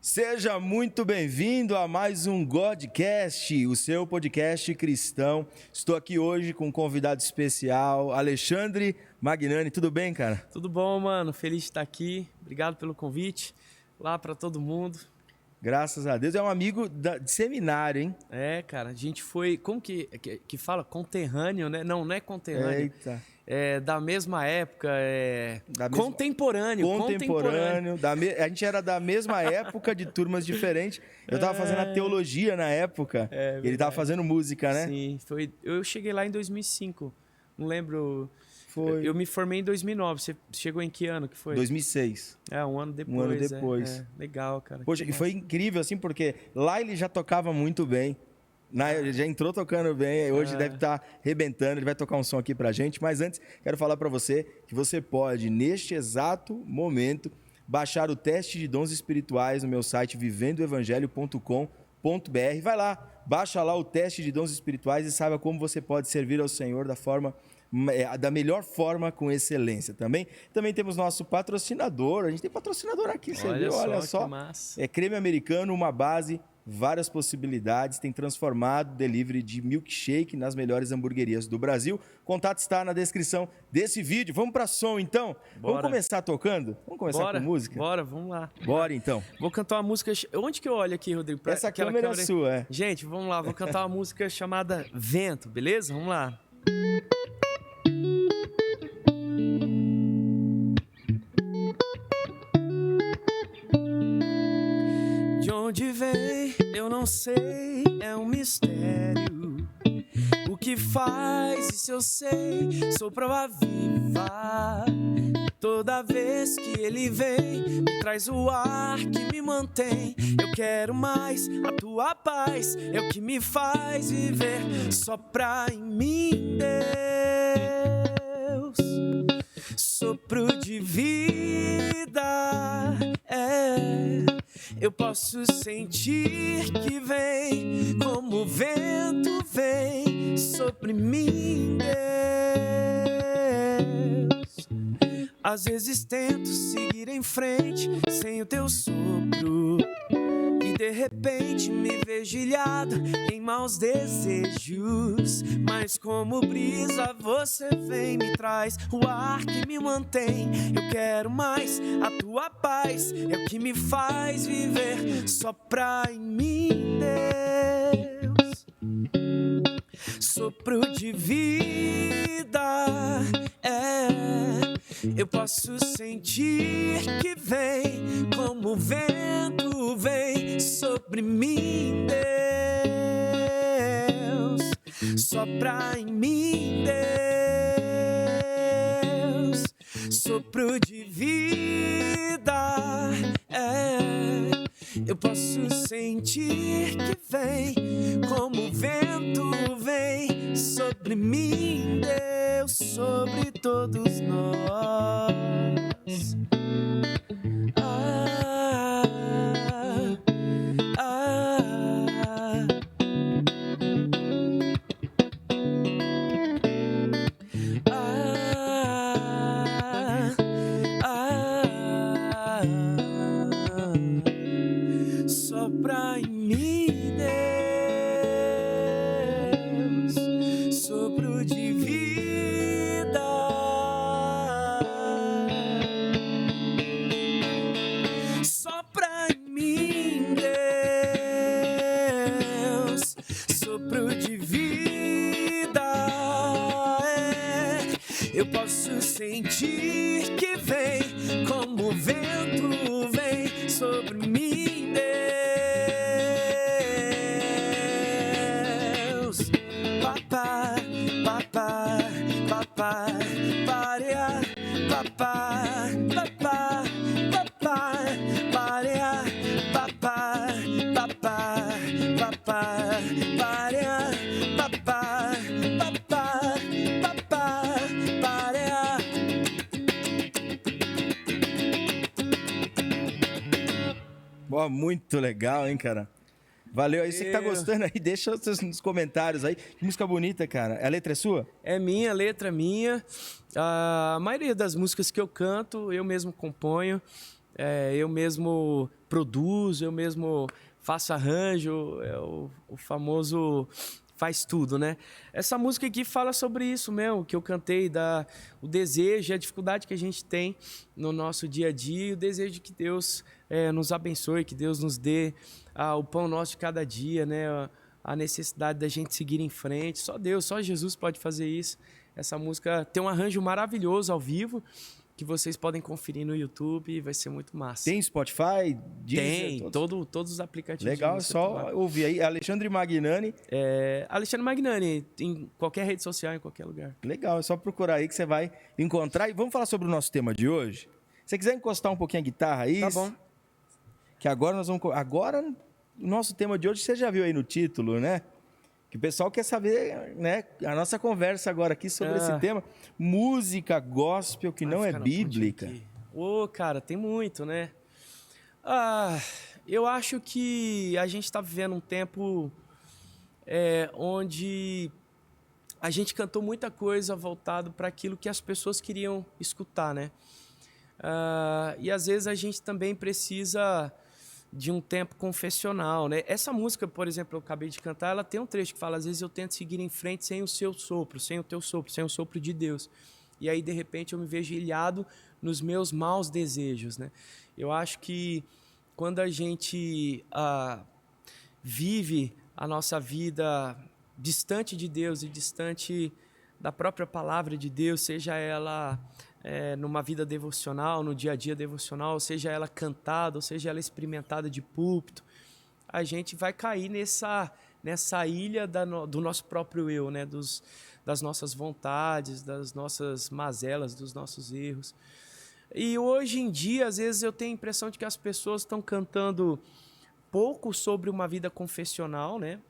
Seja muito bem-vindo a mais um Godcast, o seu podcast cristão. Estou aqui hoje com um convidado especial, Alexandre Magnani. Tudo bem, cara? Tudo bom, mano. Feliz de estar aqui. Obrigado pelo convite. Lá para todo mundo. Graças a Deus. É um amigo de seminário, hein? É, cara. A gente foi... Como que fala? Conterrâneo, né? Não é conterrâneo. Eita. É da mesma época. Contemporâneo. Contemporâneo. A gente era da mesma época, de turmas diferentes. Eu tava fazendo a teologia na época. E ele tava fazendo música, né? Sim, foi. Eu cheguei lá em 2005. Não lembro... Foi. Eu me formei em 2009. Você chegou em que ano que foi? 2006. Um ano depois. Um ano depois. Legal, cara. Poxa, e foi incrível, assim, porque lá ele já tocava muito bem. Ele já entrou tocando bem, hoje deve estar arrebentando, ele vai tocar um som aqui pra gente. Mas antes, quero falar pra você que você pode, neste exato momento, baixar o teste de dons espirituais no meu site vivendoevangelho.com.br. Vai lá, baixa lá o teste de dons espirituais e saiba como você pode servir ao Senhor da melhor forma, com excelência. Também temos nosso patrocinador. A gente tem patrocinador aqui, você viu? Olha só. Que massa. É creme americano, uma base, várias possibilidades. Tem transformado delivery de milkshake nas melhores hamburguerias do Brasil. O contato está na descrição desse vídeo. Vamos para som, então? Bora. Vamos começar tocando? Vamos começar com música? Bora, vamos lá. Bora, então. Vou cantar uma música... Onde que eu olho aqui, Rodrigo? Essa câmera é sua, é. Gente, vamos lá. Vou cantar uma música chamada Vento, beleza? Vamos lá. De onde vem, eu não sei, é um mistério. O que faz, isso eu sei, sou prova viva. Toda vez que ele vem, me traz o ar que me mantém. Eu quero mais, a tua paz é o que me faz viver. Sopra em mim, Deus, sopro de vida, eu posso sentir que vem, como o vento vem sobre mim, Deus. Às vezes tento seguir em frente sem o teu sopro, e de repente me vejo ilhado em maus desejos. Mas como brisa você vem, me traz o ar que me mantém. Eu quero mais, a tua paz é o que me faz viver. Sopra em mim, Deus, sopro de vida, eu posso sentir que vem, como o vento vem sobre mim, Deus. Sopra em mim, Deus, sopro de vida, eu posso sentir que vem, como o vento vem sobre mim, Deus, sobre todos nós. Sopra em mim, Deus, sopro de vida, sopra em mim, Deus, sopro de vida, eu posso sentir que vem, como o vento vem sobre mim, Deus. Papá, papá, papá, paria, papá, papá, papá, paria, papá, papá, papá, paria, papá, papá, papá, paria. Boa, muito legal, hein, cara? Valeu aí, você que tá gostando aí, deixa nos comentários aí. Que música bonita, cara. A letra é sua? É minha, a letra é minha. A maioria das músicas que eu canto, eu mesmo componho. eu mesmo produzo, eu mesmo faço arranjo, o famoso faz tudo, né? Essa música aqui fala sobre isso mesmo, que eu cantei, o desejo e a dificuldade que a gente tem no nosso dia a dia, e o desejo de que Deus nos abençoe, que Deus nos dê o pão nosso de cada dia, né? A necessidade da gente seguir em frente. Só Deus, só Jesus pode fazer isso. Essa música tem um arranjo maravilhoso ao vivo, que vocês podem conferir no YouTube, vai ser muito massa. Tem Spotify? Deezer, tem, todos os aplicativos. Legal, é só ouvir aí. Alexandre Magnani. Alexandre Magnani, em qualquer rede social, em qualquer lugar. Legal, é só procurar aí que você vai encontrar. E vamos falar sobre o nosso tema de hoje? Se você quiser encostar um pouquinho a guitarra aí. Tá bom. Que agora nós vamos... Agora, o nosso tema de hoje, você já viu aí no título, né? Que o pessoal quer saber, né? A nossa conversa agora aqui sobre esse tema. Música gospel que não é bíblica. Cara, tem muito, né? Eu acho que a gente está vivendo um tempo onde a gente cantou muita coisa voltado para aquilo que as pessoas queriam escutar, né? E às vezes a gente também precisa de um tempo confessional, né? Essa música, por exemplo, eu acabei de cantar, ela tem um trecho que fala: às vezes eu tento seguir em frente sem o seu sopro, sem o teu sopro, sem o sopro de Deus. E aí, de repente, eu me vejo ilhado nos meus maus desejos, né? Eu acho que quando a gente vive a nossa vida distante de Deus e distante da própria palavra de Deus, seja ela numa vida devocional, no dia a dia devocional, seja ela cantada, ou seja ela experimentada de púlpito, a gente vai cair nessa ilha do nosso próprio eu, né? Das nossas vontades, das nossas mazelas, dos nossos erros. E hoje em dia, às vezes, eu tenho a impressão de que as pessoas estão cantando pouco sobre uma vida confessional, né?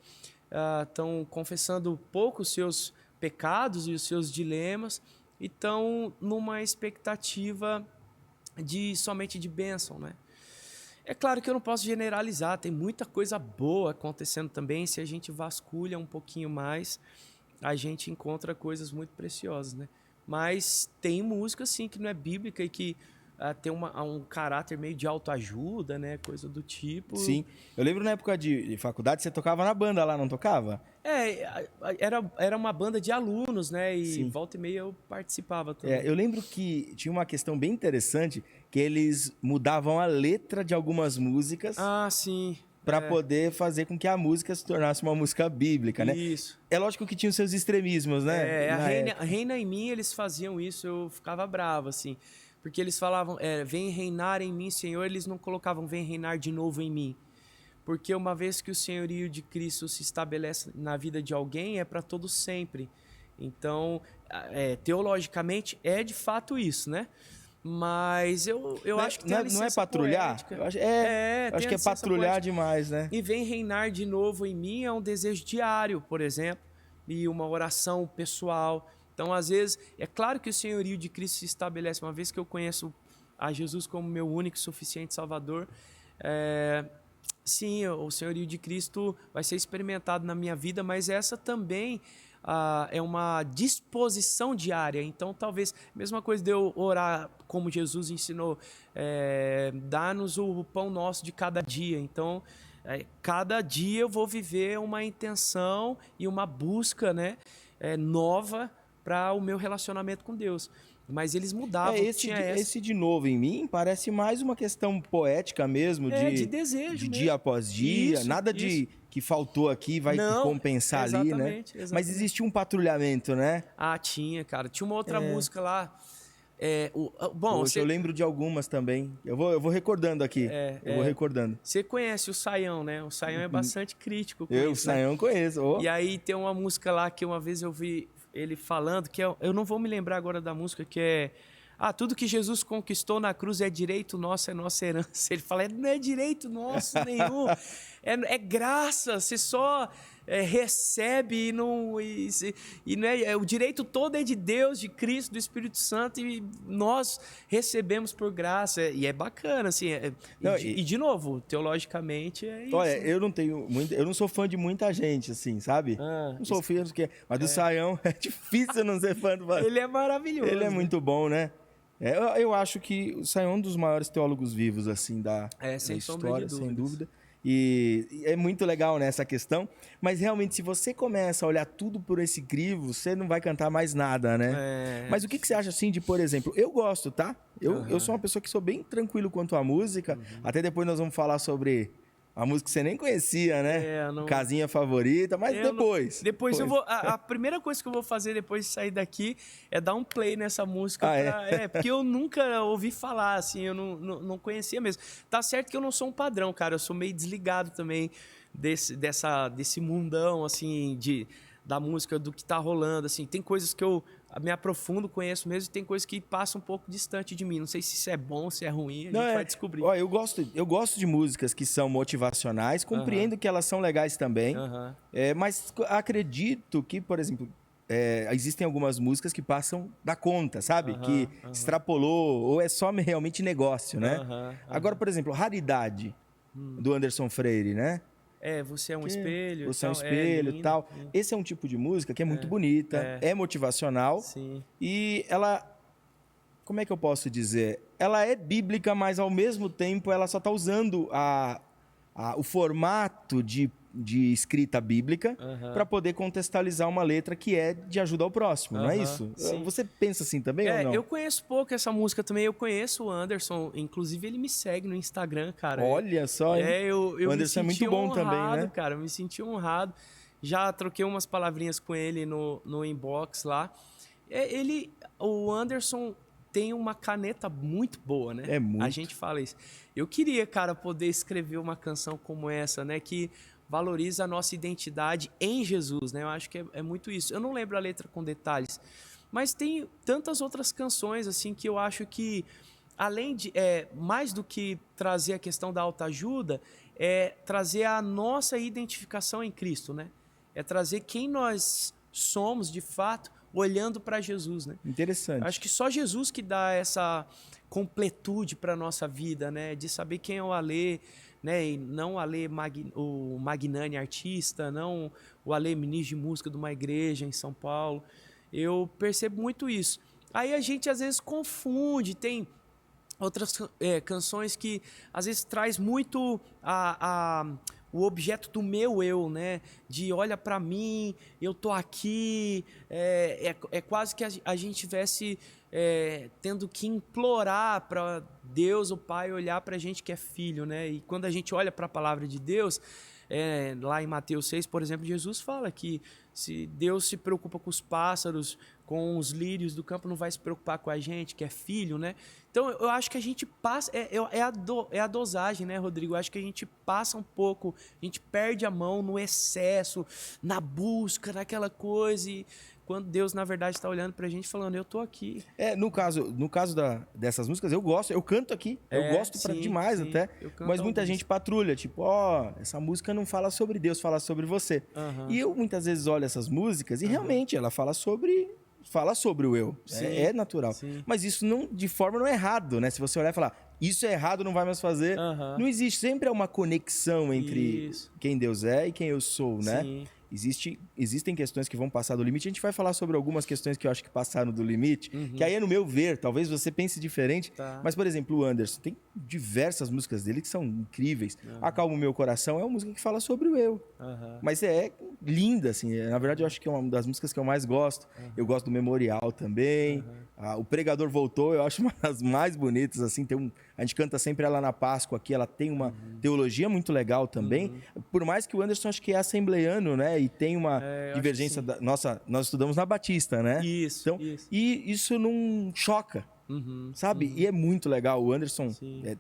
Estão confessando pouco os seus pecados e os seus dilemas, e estão numa expectativa somente de bênção, né? É claro que eu não posso generalizar, tem muita coisa boa acontecendo também. Se a gente vasculha um pouquinho mais, a gente encontra coisas muito preciosas, né? Mas tem música, sim, que não é bíblica e que tem um caráter meio de autoajuda, né? Coisa do tipo. Sim. Eu lembro na época de faculdade, você tocava na banda lá, não tocava? Era uma banda de alunos, né? E sim, volta e meia eu participava também. Eu lembro que tinha uma questão bem interessante, que eles mudavam a letra de algumas músicas. Sim. Para poder fazer com que a música se tornasse uma música bíblica, né? Isso. É lógico que tinha os seus extremismos, né? A Reina em Mim, eles faziam isso, eu ficava bravo, assim. Porque eles falavam, vem reinar em mim, Senhor, eles não colocavam, vem reinar de novo em mim. Porque uma vez que o senhorio de Cristo se estabelece na vida de alguém, é para todo sempre. Então, teologicamente, é de fato isso, né? Mas eu acho que tem a licença não é patrulhar? poética. Eu acho que é patrulhar poética demais, né? E vem reinar de novo em mim é um desejo diário, por exemplo, e uma oração pessoal. Então, às vezes, é claro que o senhorio de Cristo se estabelece. Uma vez que eu conheço a Jesus como meu único e suficiente Salvador, sim, o senhorio de Cristo vai ser experimentado na minha vida, mas essa também é uma disposição diária. Então, talvez, mesma coisa de eu orar como Jesus ensinou, dá-nos o pão nosso de cada dia. Então, cada dia eu vou viver uma intenção e uma busca, né, nova para o meu relacionamento com Deus. Mas eles mudavam. Esse de novo em mim parece mais uma questão poética mesmo, de desejo de mesmo. Dia após dia, isso, nada isso. de que faltou aqui vai te compensar ali, né? Exatamente. Mas existia um patrulhamento, né? Tinha, cara. Tinha uma outra música lá. Eu lembro de algumas também. Eu vou recordando aqui. Eu vou recordando. Você conhece o Saião, né? O Saião é bastante crítico com o isso, Saião conheço. E aí tem uma música lá que uma vez eu vi ele falando, que eu não vou me lembrar agora da música, que é tudo que Jesus conquistou na cruz é direito nosso, é nossa herança. Ele fala, não é direito nosso nenhum, é graça, você só recebe e não é, o direito todo é de Deus, de Cristo, do Espírito Santo, e nós recebemos por graça, e é bacana, assim, e de novo, teologicamente é isso. Olha, eu não sou fã de muita gente, assim, sabe? Não sou fã, mas do Saião é difícil não ser fã do... Ele é maravilhoso. Ele é muito bom, né? Eu acho que o Sion é um dos maiores teólogos vivos, assim, da Sem sombra história, de sem dúvidas. dúvida. E é muito legal nessa questão. Mas realmente, se você começa a olhar tudo por esse crivo, você não vai cantar mais nada, né? Mas o que você acha, assim, de, por exemplo, eu gosto, tá? Eu sou uma pessoa que sou bem tranquilo quanto à música. Até depois nós vamos falar sobre a música que você nem conhecia, né? Não... Casinha favorita, mas depois. Depois eu vou... A primeira coisa que eu vou fazer depois de sair daqui é dar um play nessa música. Porque eu nunca ouvi falar, assim, eu não conhecia mesmo. Tá certo que eu não sou um padrão, cara. Eu sou meio desligado também desse mundão, assim, da música, do que tá rolando, assim. Tem coisas que eu me aprofundo, conheço mesmo, e tem coisas que passam um pouco distante de mim. Não sei se isso é bom, se é ruim, a gente vai descobrir. Ó, eu gosto de músicas que são motivacionais, compreendo que elas são legais também, mas acredito que, por exemplo, existem algumas músicas que passam da conta, sabe? Que extrapolou, ou é só realmente negócio, né? Agora, por exemplo, Raridade, do Anderson Freire, né? Você é um espelho. Você é um espelho e tal. Esse é um tipo de música que é muito bonita, é motivacional. Sim. E ela, como é que eu posso dizer? Ela é bíblica, mas ao mesmo tempo ela só está usando o formato de escrita bíblica para poder contextualizar uma letra que é de ajuda ao próximo, não é isso? Sim. Você pensa assim também ou não? Eu conheço pouco essa música também, eu conheço o Anderson, inclusive ele me segue no Instagram, cara. Olha só, hein? O Anderson é muito bom honrado, também, né? Cara, eu me senti honrado. Já troquei umas palavrinhas com ele no inbox lá. O Anderson tem uma caneta muito boa, né? É muito. A gente fala isso. Eu queria, cara, poder escrever uma canção como essa, né? Que valoriza a nossa identidade em Jesus, né? Eu acho que é muito isso. Eu não lembro a letra com detalhes, mas tem tantas outras canções, assim, que eu acho que, além de... mais do que trazer a questão da autoajuda, é trazer a nossa identificação em Cristo, né? É trazer quem nós somos, de fato, olhando para Jesus, né? Interessante. Acho que só Jesus que dá essa completude para a nossa vida, né? De saber quem é o Alê, né? E não o Alê o Magnani artista, não o Alê ministro de música de uma igreja em São Paulo. Eu percebo muito isso. Aí a gente às vezes confunde, tem outras canções que às vezes traz muito o objeto do meu eu, né? De olha para mim, eu tô aqui. É quase que a gente tivesse tendo que implorar para Deus, o Pai, olhar para a gente que é filho, né? E quando a gente olha para a palavra de Deus, lá em Mateus 6, por exemplo, Jesus fala que se Deus se preocupa com os pássaros, com os lírios do campo, não vai se preocupar com a gente, que é filho, né? Então, eu acho que a gente passa... É a dosagem, né, Rodrigo? Eu acho que a gente passa um pouco, a gente perde a mão no excesso, na busca, naquela coisa, e quando Deus, na verdade, está olhando pra gente falando, eu tô aqui. No caso dessas músicas, eu gosto, eu canto aqui, eu gosto demais até, mas muita gente patrulha, tipo, essa música não fala sobre Deus, fala sobre você. E eu muitas vezes olho essas músicas e realmente ela fala sobre o eu, é natural. Sim. Mas isso de forma não é errado, né? Se você olhar e falar, isso é errado, não vai mais fazer, não existe, sempre é uma conexão entre quem Deus é e quem eu sou, né? Sim. Existem questões que vão passar do limite. A gente vai falar sobre algumas questões que eu acho que passaram do limite, que aí é no meu ver, talvez você pense diferente, mas, por exemplo, o Anderson, tem diversas músicas dele que são incríveis. Acalma o Meu Coração é uma música que fala sobre o eu, mas é linda, assim, na verdade eu acho que é uma das músicas que eu mais gosto. Eu gosto do Memorial também. O Pregador Voltou, eu acho uma das mais bonitas, assim, a gente canta sempre ela na Páscoa aqui, ela tem uma teologia muito legal também, por mais que o Anderson acho que é assembleiano, né, e tem uma divergência nós estudamos na Batista, né? Isso. E isso não choca, sabe? E é muito legal, o Anderson,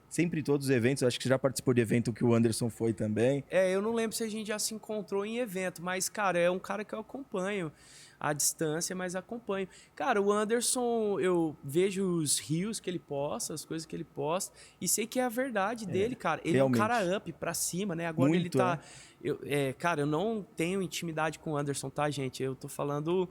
sempre em todos os eventos, acho que você já participou de evento que o Anderson foi também. Eu não lembro se a gente já se encontrou em evento, mas, cara, é um cara que eu acompanho à distância, mas acompanho. Cara, o Anderson, eu vejo os rios que ele posta, as coisas que ele posta, e sei que é a verdade dele, cara. Ele realmente. É um cara up pra cima, né? Agora muito, ele tá... cara, eu não tenho intimidade com o Anderson, tá, gente? Eu tô falando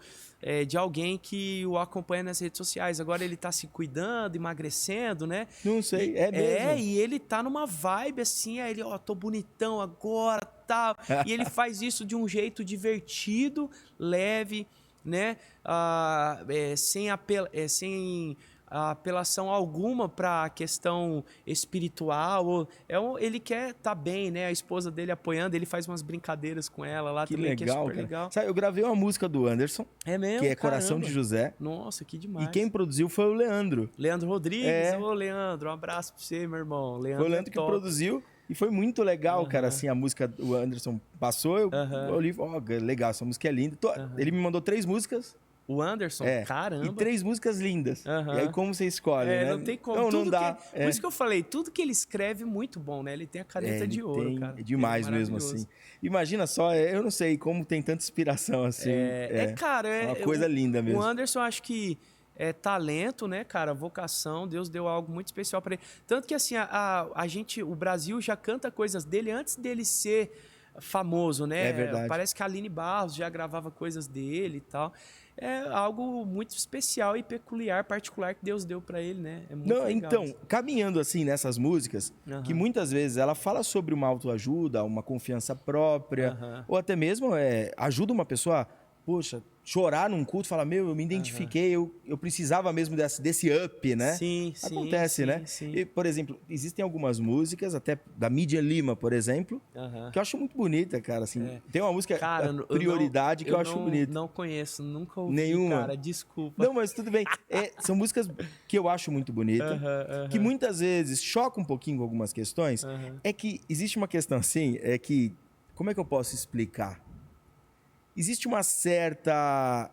de alguém que o acompanha nas redes sociais. Agora ele tá se cuidando, emagrecendo, né? Não sei, é mesmo. E ele tá numa vibe assim, ele, tô bonitão agora, tal. E ele faz isso de um jeito divertido, leve, né? Sem apelação alguma para a questão espiritual. Ele quer estar bem, né? A esposa dele apoiando, ele faz umas brincadeiras com ela lá Que também, legal, que é super cara. legal. Sabe, eu gravei uma música do Anderson, É mesmo? que é Coração Caramba. de José. Nossa, que demais. E quem produziu foi o Leandro. Leandro Rodrigues. É. Ô, Leandro, um abraço pra você, meu irmão. Leandro Foi o Leandro que top. produziu. E foi muito legal, cara, assim, a música, o Anderson passou, eu olhei, legal, essa música é linda. Ele me mandou 3 músicas. O Anderson? Caramba. E 3 músicas lindas. E aí como você escolhe, né? Não tem como. Não dá. Por isso que eu falei, tudo que ele escreve é muito bom, né? Ele tem a caneta de ouro, cara. É demais mesmo, assim. Imagina só, eu não sei como tem tanta inspiração, assim. Cara, uma coisa linda mesmo. O Anderson, acho que é talento, né, cara? Vocação, Deus deu algo muito especial para ele. Tanto que, assim, a gente, o Brasil já canta coisas dele antes dele ser famoso, né? É verdade. Parece que a Aline Barros já gravava coisas dele e tal. É algo muito especial e peculiar, particular que Deus deu para ele, né? É muito legal. Então, caminhando assim nessas músicas, que muitas vezes ela fala sobre uma autoajuda, uma confiança própria, ou até mesmo ajuda uma pessoa, poxa, chorar num culto, falar, eu me identifiquei, eu precisava mesmo desse up, né? Sim, Acontece, né? Sim. E, por exemplo, existem algumas músicas, até da Mídia Lima, por exemplo, que eu acho muito bonita, cara, assim. Tem uma música, cara, Prioridade, que eu acho bonita. Não conheço, nunca ouvi, nenhuma. Cara, desculpa. Não, mas tudo bem. São músicas que eu acho muito bonitas, que muitas vezes chocam um pouquinho com algumas questões. É que existe uma questão assim, como é que eu posso explicar? Existe uma certa,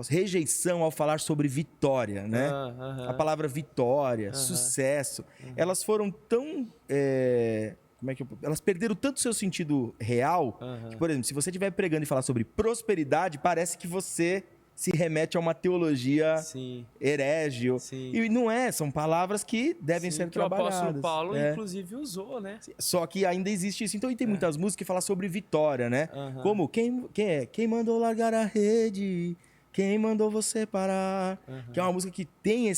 rejeição ao falar sobre vitória, né? A palavra vitória, sucesso, elas foram tão, elas perderam tanto seu sentido real, que, por exemplo, se você estiver pregando e falar sobre prosperidade, parece que você se remete a uma teologia herege. E não são palavras que devem ser trabalhadas. O apóstolo Paulo, inclusive, usou, né? Só que ainda existe isso. Então, tem muitas músicas que falam sobre vitória, né? Como, quem mandou largar a rede? Quem mandou você parar? Que é uma música que tem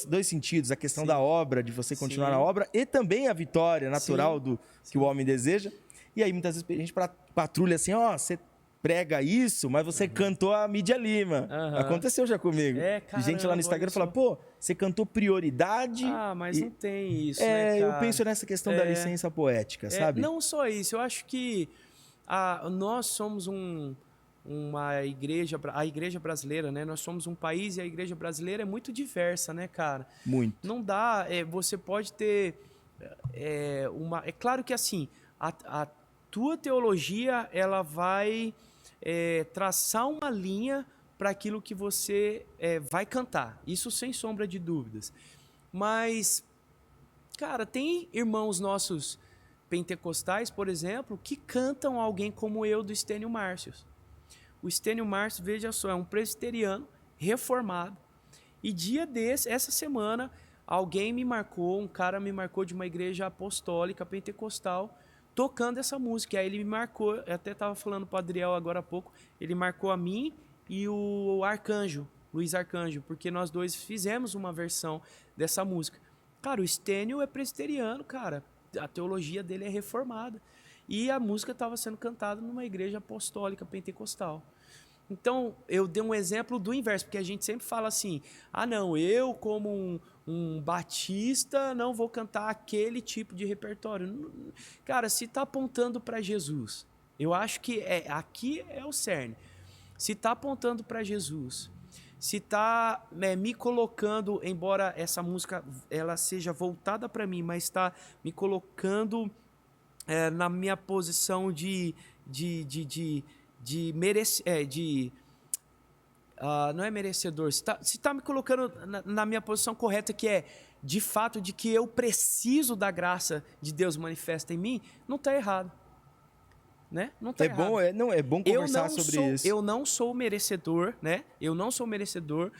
dois sentidos, a questão da obra, de você continuar na obra, e também a vitória natural que o homem deseja. E aí, muitas vezes, a gente patrulha assim, você prega isso, mas você cantou a Mídia Lima. Aconteceu já comigo. De gente lá no Instagram fala, você cantou Prioridade. Mas não tem isso, né, cara? Eu penso nessa questão da licença poética, sabe? Não só isso, eu acho que nós somos uma igreja, a igreja brasileira, né? Nós somos um país e a igreja brasileira é muito diversa, né, cara? Muito. Não dá, você pode ter é claro que, assim, a tua teologia, ela vai traçar uma linha para aquilo que você vai cantar. Isso sem sombra de dúvidas. Mas, cara, tem irmãos nossos pentecostais, por exemplo, que cantam alguém como eu, do Estênio Márcios. O Estênio Márcios, veja só, é um presbiteriano reformado. E essa semana, um cara me marcou de uma igreja apostólica pentecostal, tocando essa música. Aí ele me marcou, eu até estava falando para o Adriel agora há pouco, ele marcou a mim e o Arcanjo, Luiz Arcanjo, porque nós dois fizemos uma versão dessa música. Cara, o Estênio é presbiteriano, cara, a teologia dele é reformada. E a música estava sendo cantada numa igreja apostólica pentecostal. Então, eu dei um exemplo do inverso, porque a gente sempre fala assim, não, eu como um batista não vou cantar aquele tipo de repertório. Cara, se está apontando para Jesus, eu acho que aqui é o cerne. Se está apontando para Jesus, se está me colocando, embora essa música ela seja voltada para mim, mas está me colocando na minha posição não é merecedor, se tá me colocando na minha posição correta, que é de fato de que eu preciso da graça de Deus manifesta em mim, não está errado, né? Não tá errado. É bom conversar sobre isso. Eu não sou merecedor, né? Eu não sou merecedor.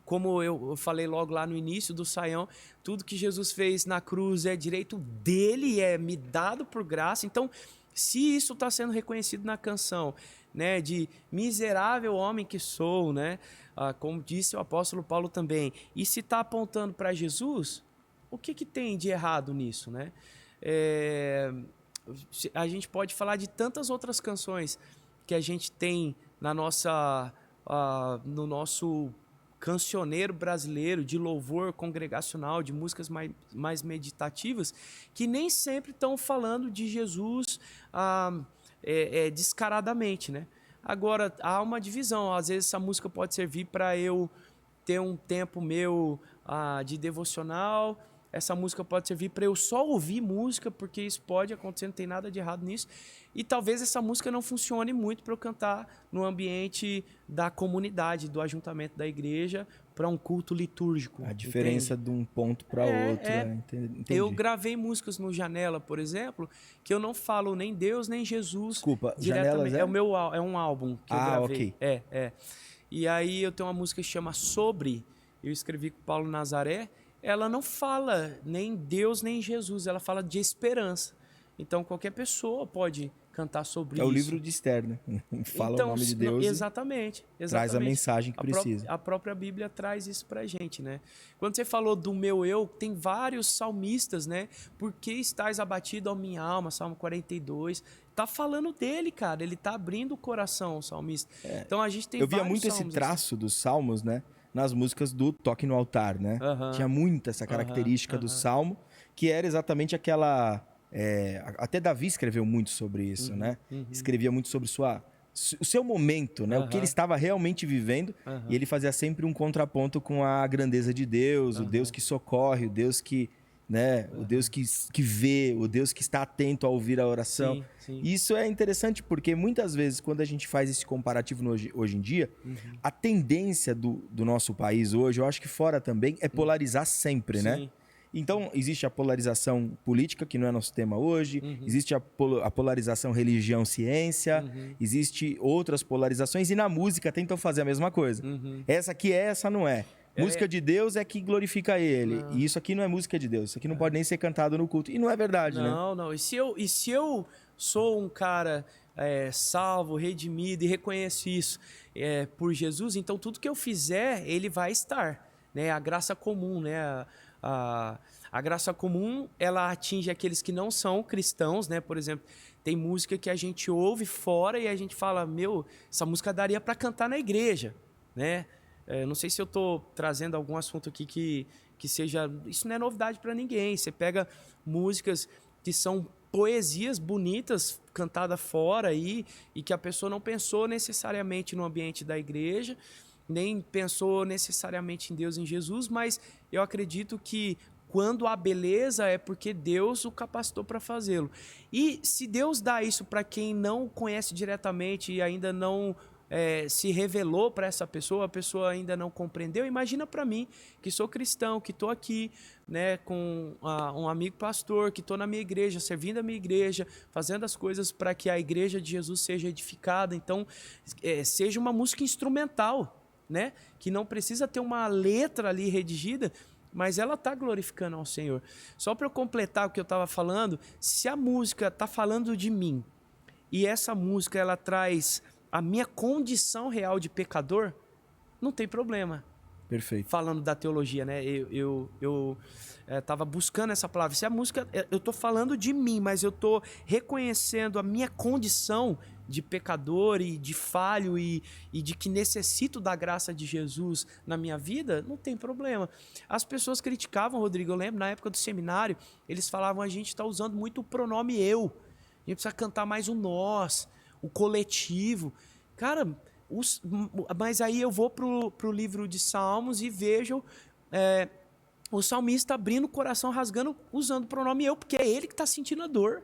Como eu falei logo lá no início do Saião, tudo que Jesus fez na cruz é direito dele, é me dado por graça. Então, se isso está sendo reconhecido na canção, né, de miserável homem que sou, né, como disse o apóstolo Paulo também, e se está apontando para Jesus, o que tem de errado nisso, né? A gente pode falar de tantas outras canções que a gente tem no nosso cancioneiro brasileiro, de louvor congregacional, de músicas mais meditativas, que nem sempre estão falando de Jesus descaradamente, né? Agora, há uma divisão. Às vezes essa música pode servir para eu ter um tempo meu de devocional. Essa música pode servir para eu só ouvir música, porque isso pode acontecer, não tem nada de errado nisso. E talvez essa música não funcione muito para eu cantar no ambiente da comunidade, do ajuntamento da igreja, para um culto litúrgico. A diferença de um ponto para outro. Entendi. Eu gravei músicas no Janela, por exemplo, que eu não falo nem Deus, nem Jesus. Desculpa, diretamente. Janelas É um álbum que eu gravei. Ok. E aí eu tenho uma música que chama Sobre, eu escrevi com o Paulo Nazaré. Ela não fala nem Deus nem Jesus, ela fala de esperança. Então qualquer pessoa pode cantar sobre isso. É o livro de Esther, né? Fala o nome de Deus. Exatamente. Traz a mensagem que precisa. A própria Bíblia traz isso pra gente, né? Quando você falou do meu eu, tem vários salmistas, né? Por que estás abatido, ó minha alma? Salmo 42. Tá falando dele, cara. Ele tá abrindo o coração, o salmista. Então a gente tem Eu via vários muito esse traço dos salmos, né? Nas músicas do Toque no Altar, né? Tinha muito essa característica do salmo, que era exatamente aquela... até Davi escreveu muito sobre isso, né? Escrevia muito sobre o seu momento, né? O que ele estava realmente vivendo. E ele fazia sempre um contraponto com a grandeza de Deus, o Deus que socorre, o Deus que... né? O Deus que vê, o Deus que está atento a ouvir a oração. Sim. Isso é interessante porque muitas vezes, quando a gente faz esse comparativo hoje em dia, a tendência do nosso país hoje, eu acho que fora também, é polarizar sempre, né? Então, existe a polarização política, que não é nosso tema hoje, existe a polarização religião-ciência, existe outras polarizações, e na música tentam fazer a mesma coisa. Essa aqui é, essa não é. Música de Deus é que glorifica ele. Não. E isso aqui não é música de Deus. Isso aqui não pode nem ser cantado no culto. E não é verdade, né? Não. E se eu sou um cara salvo, redimido e reconheço isso por Jesus, então tudo que eu fizer, ele vai estar. Né? A graça comum, né? A graça comum, ela atinge aqueles que não são cristãos, né? Por exemplo, tem música que a gente ouve fora e a gente fala, essa música daria para cantar na igreja, né? Não sei se eu estou trazendo algum assunto aqui que seja... Isso não é novidade para ninguém. Você pega músicas que são poesias bonitas cantadas fora aí, e que a pessoa não pensou necessariamente no ambiente da igreja, nem pensou necessariamente em Deus, em Jesus, mas eu acredito que quando há beleza é porque Deus o capacitou para fazê-lo. E se Deus dá isso para quem não conhece diretamente e ainda não... se revelou para essa pessoa, a pessoa ainda não compreendeu. Imagina para mim, que sou cristão, que estou aqui, né, com um amigo pastor, que estou na minha igreja, servindo a minha igreja, fazendo as coisas para que a igreja de Jesus seja edificada. Então, seja uma música instrumental, né, que não precisa ter uma letra ali redigida, mas ela está glorificando ao Senhor. Só para eu completar o que eu estava falando, se a música está falando de mim, e essa música ela traz... a minha condição real de pecador, não tem problema. Perfeito. Falando da teologia, né? Eu estava buscando essa palavra. Se a música... eu estou falando de mim, mas eu estou reconhecendo a minha condição de pecador e de falho e de que necessito da graça de Jesus na minha vida, não tem problema. As pessoas criticavam, Rodrigo, eu lembro, na época do seminário, eles falavam, a gente está usando muito o pronome eu. A gente precisa cantar mais o nós, o coletivo. Cara, mas aí eu vou pro livro de Salmos e vejo o salmista abrindo o coração, rasgando, usando o pronome eu, porque é ele que está sentindo a dor.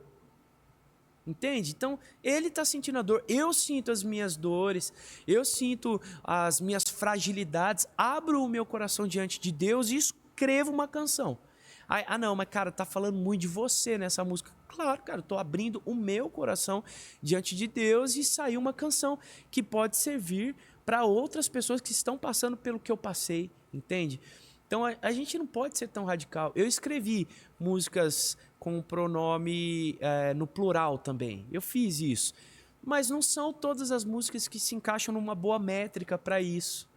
Entende? Então, ele está sentindo a dor, eu sinto as minhas dores, eu sinto as minhas fragilidades, abro o meu coração diante de Deus e escrevo uma canção. Não, mas cara, tá falando muito de você nessa música. Claro, cara, eu tô abrindo o meu coração diante de Deus e saiu uma canção que pode servir para outras pessoas que estão passando pelo que eu passei, entende? Então a gente não pode ser tão radical. Eu escrevi músicas com pronome no plural também, eu fiz isso. Mas não são todas as músicas que se encaixam numa boa métrica para isso,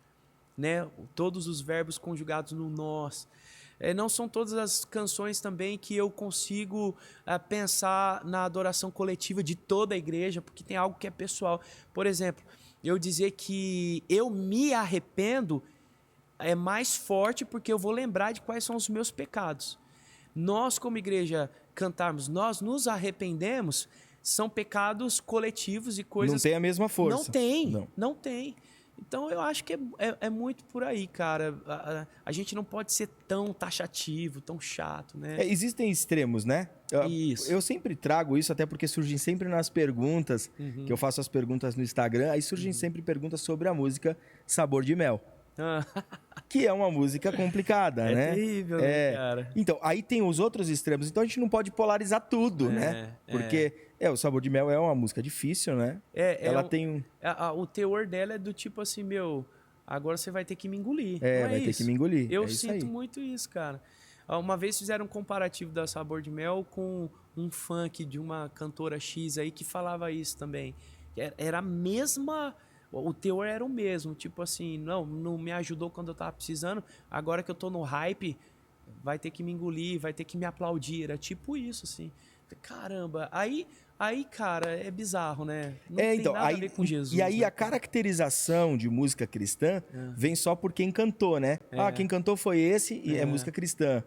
né? Todos os verbos conjugados no nós. Não são todas as canções também que eu consigo pensar na adoração coletiva de toda a igreja, porque tem algo que é pessoal. Por exemplo, eu dizer que eu me arrependo é mais forte porque eu vou lembrar de quais são os meus pecados. Nós, como igreja, cantarmos, nós nos arrependemos, são pecados coletivos e coisas... Não tem a mesma força. Não tem. Então, eu acho que é muito por aí, cara. A gente não pode ser tão taxativo, tão chato, né? Existem extremos, né? Isso. Eu sempre trago isso, até porque surgem sempre nas perguntas, que eu faço as perguntas no Instagram, aí surgem sempre perguntas sobre a música Sabor de Mel. Que é uma música complicada, né? É terrível, né, cara? Então, aí tem os outros extremos. Então, a gente não pode polarizar tudo, né? Porque o Sabor de Mel é uma música difícil, né? Ela tem o teor dela é do tipo assim, agora você vai ter que me engolir. Vai ter que me engolir. Eu sinto muito isso, cara. Uma vez fizeram um comparativo da Sabor de Mel com um funk de uma cantora X aí que falava isso também. Era a mesma... O teor era o mesmo, tipo assim, não me ajudou quando eu tava precisando, agora que eu tô no hype, vai ter que me engolir, vai ter que me aplaudir, era tipo isso, assim. Caramba, aí cara, é bizarro, né? Não tem nada a ver com Jesus. E aí né? a caracterização de música cristã vem só por quem cantou, né? Quem cantou foi esse e é música cristã.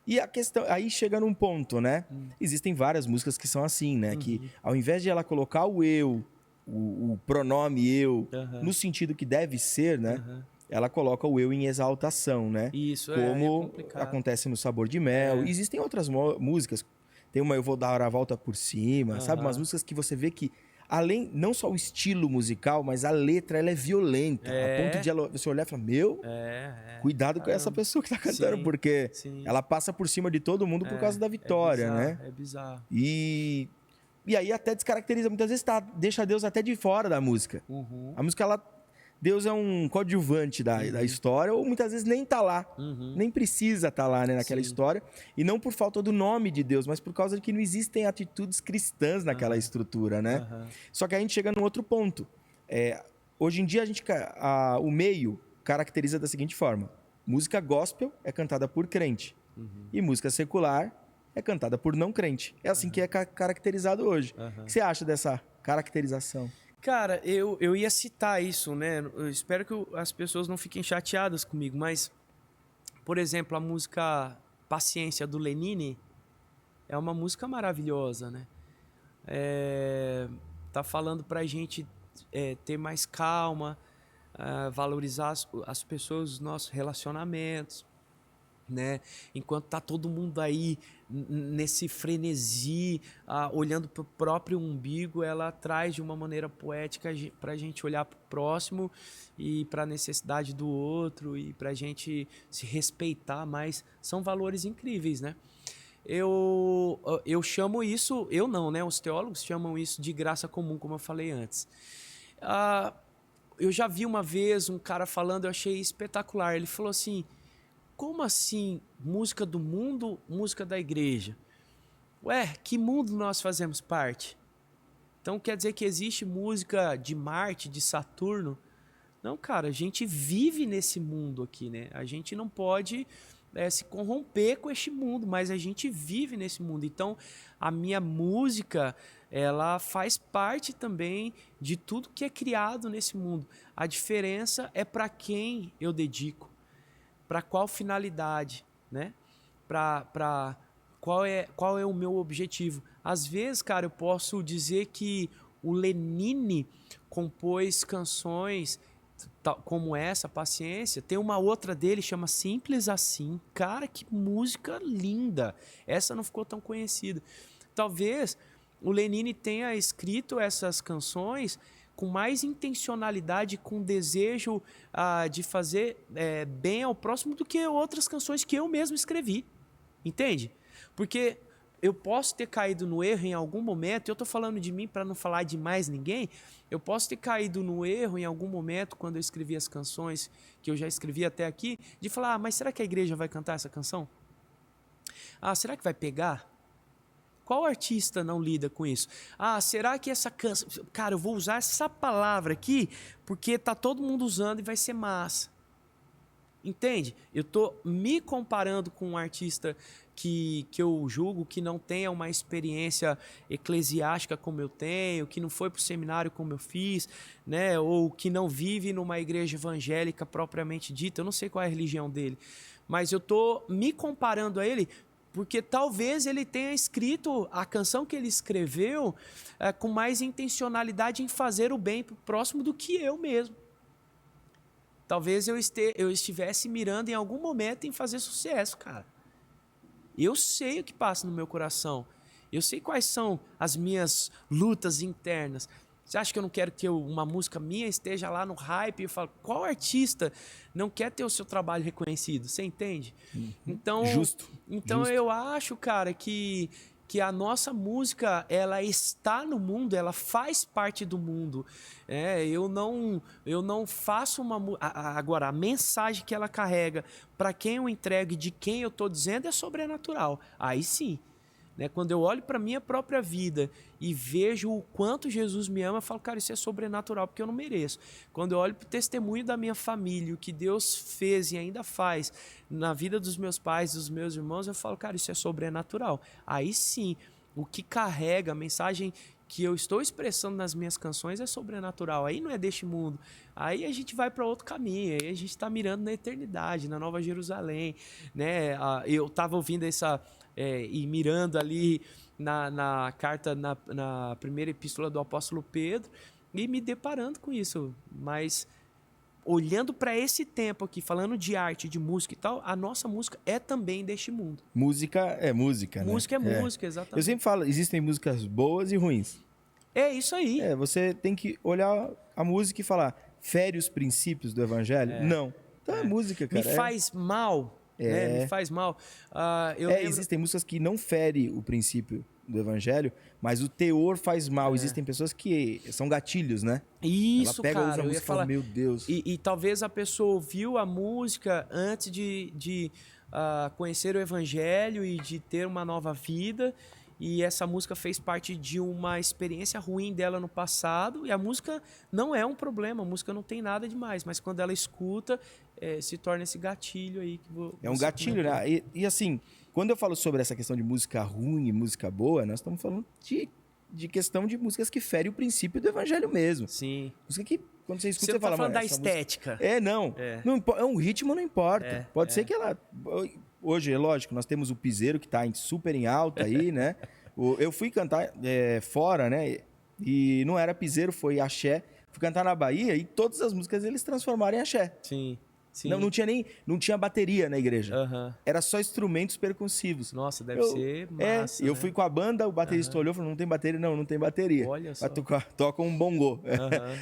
E a questão, aí chega num ponto, né? Existem várias músicas que são assim, né? Que ao invés de ela colocar o eu, o pronome eu, no sentido que deve ser, né? Ela coloca o eu em exaltação, né? Isso, como acontece no Sabor de Mel. Existem outras músicas. Tem uma Eu Vou Dar a Volta por Cima, sabe? Umas músicas que você vê que, além, não só o estilo musical, mas a letra, ela é violenta. A ponto de você olhar e falar, cuidado com essa pessoa que tá cantando, porque ela passa por cima de todo mundo por causa da vitória, né? É bizarro. E aí até descaracteriza, muitas vezes deixa Deus até de fora da música. A música, Deus é um coadjuvante da história, ou muitas vezes nem tá lá, nem precisa estar lá, né, naquela história, e não por falta do nome de Deus, mas por causa de que não existem atitudes cristãs naquela estrutura, né? Só que a gente chega num outro ponto. Hoje em dia, o meio caracteriza da seguinte forma: música gospel é cantada por crente, e música secular é cantada por não crente. É assim que é caracterizado hoje. O que você acha dessa caracterização? Cara, eu ia citar isso, né? Eu espero que as pessoas não fiquem chateadas comigo, mas, por exemplo, a música Paciência, do Lenine, é uma música maravilhosa, né? Tá falando pra gente ter mais calma, valorizar as pessoas, os nossos relacionamentos, né? Enquanto tá todo mundo aí nesse frenesi, olhando pro próprio umbigo, ela traz de uma maneira poética pra gente olhar pro próximo e pra necessidade do outro e pra gente se respeitar mais. São valores incríveis, né? Eu chamo isso, eu não, né? Os teólogos chamam isso de graça comum, como eu falei antes. Eu já vi uma vez um cara falando, eu achei espetacular. Ele falou assim: como assim música do mundo, música da igreja? Ué, que mundo nós fazemos parte? Então quer dizer que existe música de Marte, de Saturno? Não, cara, a gente vive nesse mundo aqui, né? A gente não pode se corromper com este mundo, mas a gente vive nesse mundo. Então a minha música, ela faz parte também de tudo que é criado nesse mundo. A diferença é para quem eu dedico. Para qual finalidade, né? Para qual é o meu objetivo? Às vezes, cara, eu posso dizer que o Lenine compôs canções como essa, Paciência. Tem uma outra dele, chama Simples Assim. Cara, que música linda! Essa não ficou tão conhecida. Talvez o Lenine tenha escrito essas canções com mais intencionalidade, com desejo de fazer bem ao próximo do que outras canções que eu mesmo escrevi. Entende? Porque eu posso ter caído no erro em algum momento, eu estou falando de mim para não falar de mais ninguém, eu posso ter caído no erro em algum momento, quando eu escrevi as canções que eu já escrevi até aqui, de falar, mas será que a igreja vai cantar essa canção? Será que vai pegar? Qual artista não lida com isso? Será que essa canção... Cara, eu vou usar essa palavra aqui porque tá todo mundo usando e vai ser massa. Entende? Eu tô me comparando com um artista que eu julgo que não tenha uma experiência eclesiástica como eu tenho, que não foi para o seminário como eu fiz, né? Ou que não vive numa igreja evangélica propriamente dita, eu não sei qual é a religião dele, mas eu tô me comparando a ele porque talvez ele tenha escrito a canção que ele escreveu com mais intencionalidade em fazer o bem pro próximo do que eu mesmo. Talvez eu estivesse mirando em algum momento em fazer sucesso, cara. Eu sei o que passa no meu coração. Eu sei quais são as minhas lutas internas. Você acha que eu não quero que uma música minha esteja lá no hype? Eu falo, qual artista não quer ter o seu trabalho reconhecido? Você entende? Então, Justo. Eu acho, cara, que a nossa música, ela está no mundo, ela faz parte do mundo. Eu não faço uma... Agora, a mensagem que ela carrega, para quem eu entrego e de quem eu estou dizendo, é sobrenatural. Aí sim. Quando eu olho para a minha própria vida e vejo o quanto Jesus me ama, eu falo, cara, isso é sobrenatural, porque eu não mereço. Quando eu olho para o testemunho da minha família, o que Deus fez e ainda faz na vida dos meus pais, dos meus irmãos, eu falo, cara, isso é sobrenatural. Aí sim, o que carrega, a mensagem que eu estou expressando nas minhas canções é sobrenatural. Aí não é deste mundo. Aí a gente vai para outro caminho. Aí a gente está mirando na eternidade, na Nova Jerusalém. Eu estava ouvindo e mirando ali na carta, na primeira epístola do apóstolo Pedro, e me deparando com isso. Mas olhando para esse tempo aqui, falando de arte, de música e tal, a nossa música é também deste mundo. Música é música, né? Música é música, exatamente. Eu sempre falo, existem músicas boas e ruins. É isso aí. Você tem que olhar a música e falar, fere os princípios do evangelho? Não. Então é música, cara. Me faz mal. Me faz mal. Existem músicas que não ferem o princípio do evangelho, mas o teor faz mal. Existem pessoas que são gatilhos, né? Isso, ela pega, cara. usa a música e fala, meu Deus. E talvez a pessoa ouviu a música antes de conhecer o evangelho e de ter uma nova vida, e essa música fez parte de uma experiência ruim dela no passado, e a música não é um problema, a música não tem nada demais, mas quando ela escuta, se torna esse gatilho aí. É um gatilho, né? E assim, quando eu falo sobre essa questão de música ruim e música boa, nós estamos falando de questão de músicas que ferem o princípio do evangelho mesmo. Sim. Música que, quando você escuta, você você fala... Você tá falando da estética. Música... Não. Um ritmo não importa. Pode ser que ela... Hoje, é lógico, nós temos o piseiro que está super em alta aí, né? Eu fui cantar fora, né? E não era piseiro, foi axé. Fui cantar na Bahia e todas as músicas eles transformaram em axé. Sim. Sim. Não tinha bateria na igreja. Uhum. Era só instrumentos percussivos. Nossa, deve ser massa. Eu fui com a banda, o baterista olhou e falou, não tem bateria? Não tem bateria. Olha só. Toca um bongô.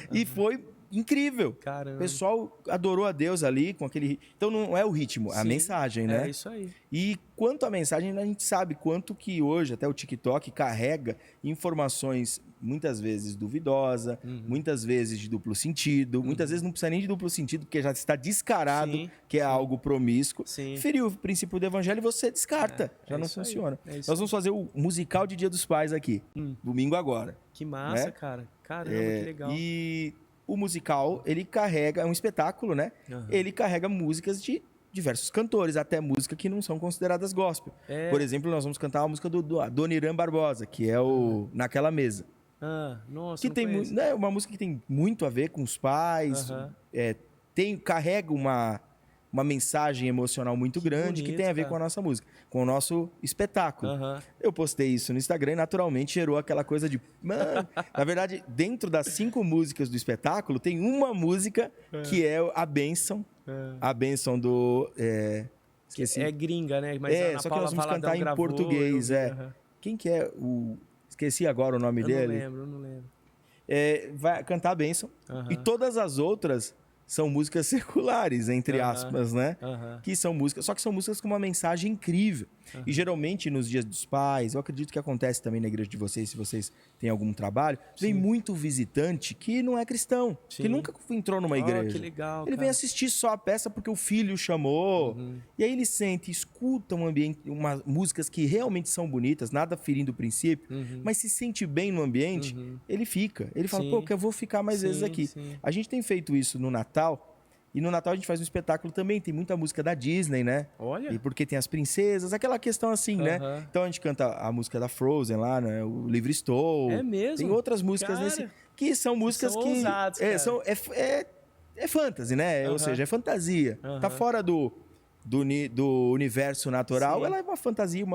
E foi incrível. Caramba. O pessoal adorou a Deus ali com aquele... Então não é o ritmo, é a mensagem, né? É isso aí. E quanto à mensagem, a gente sabe quanto que hoje, até o TikTok, carrega informações muitas vezes duvidosa, muitas vezes de duplo sentido, muitas vezes não precisa nem de duplo sentido, porque já está descarado que é algo promíscuo. Feriu o princípio do evangelho e você descarta. Já não funciona. Nós vamos fazer o musical de Dia dos Pais aqui, domingo agora. Que massa, né? Cara. Caramba, que legal. E o musical, ele carrega, é um espetáculo, né? Ele carrega músicas de diversos cantores, até música que não são consideradas gospel. Por exemplo, nós vamos cantar uma música do Adoniran Barbosa, que é o Naquela Mesa. Nossa, que tem uma música que tem muito a ver com os pais, carrega uma mensagem emocional muito grande, que tem a ver com a nossa música, com o nosso espetáculo. Eu postei isso no Instagram e naturalmente gerou aquela coisa de... Na verdade, dentro das 5 músicas do espetáculo, tem uma música que é a bênção. A bênção do... esqueci. É gringa, né? Mas só que nós vamos cantar em português. Quem que é o... Esqueci agora o nome dele. Eu não lembro. Vai cantar a bênção. E todas as outras são músicas seculares, entre aspas, né? Que são músicas, só que são músicas com uma mensagem incrível. E geralmente nos dias dos pais, eu acredito que acontece também na igreja de vocês, se vocês têm algum trabalho, vem muito visitante que não é cristão, que nunca entrou numa igreja. Que legal, ele vem assistir só a peça porque o filho chamou. E aí ele sente, escuta um ambiente, músicas que realmente são bonitas, nada ferindo o princípio, mas se sente bem no ambiente, ele fica. Ele fala, eu vou ficar mais vezes aqui. A gente tem feito isso no Natal, E no Natal a gente faz um espetáculo também, tem muita música da Disney, né? Olha. E porque tem as princesas, aquela questão assim, né? Então a gente canta a música da Frozen lá, né? O Livre Estou. É mesmo? Tem outras músicas nesse... Que são músicas são ousados, cara. É fantasy, né? Ou seja, é fantasia. Tá fora do universo natural, Sim. ela é uma fantasia.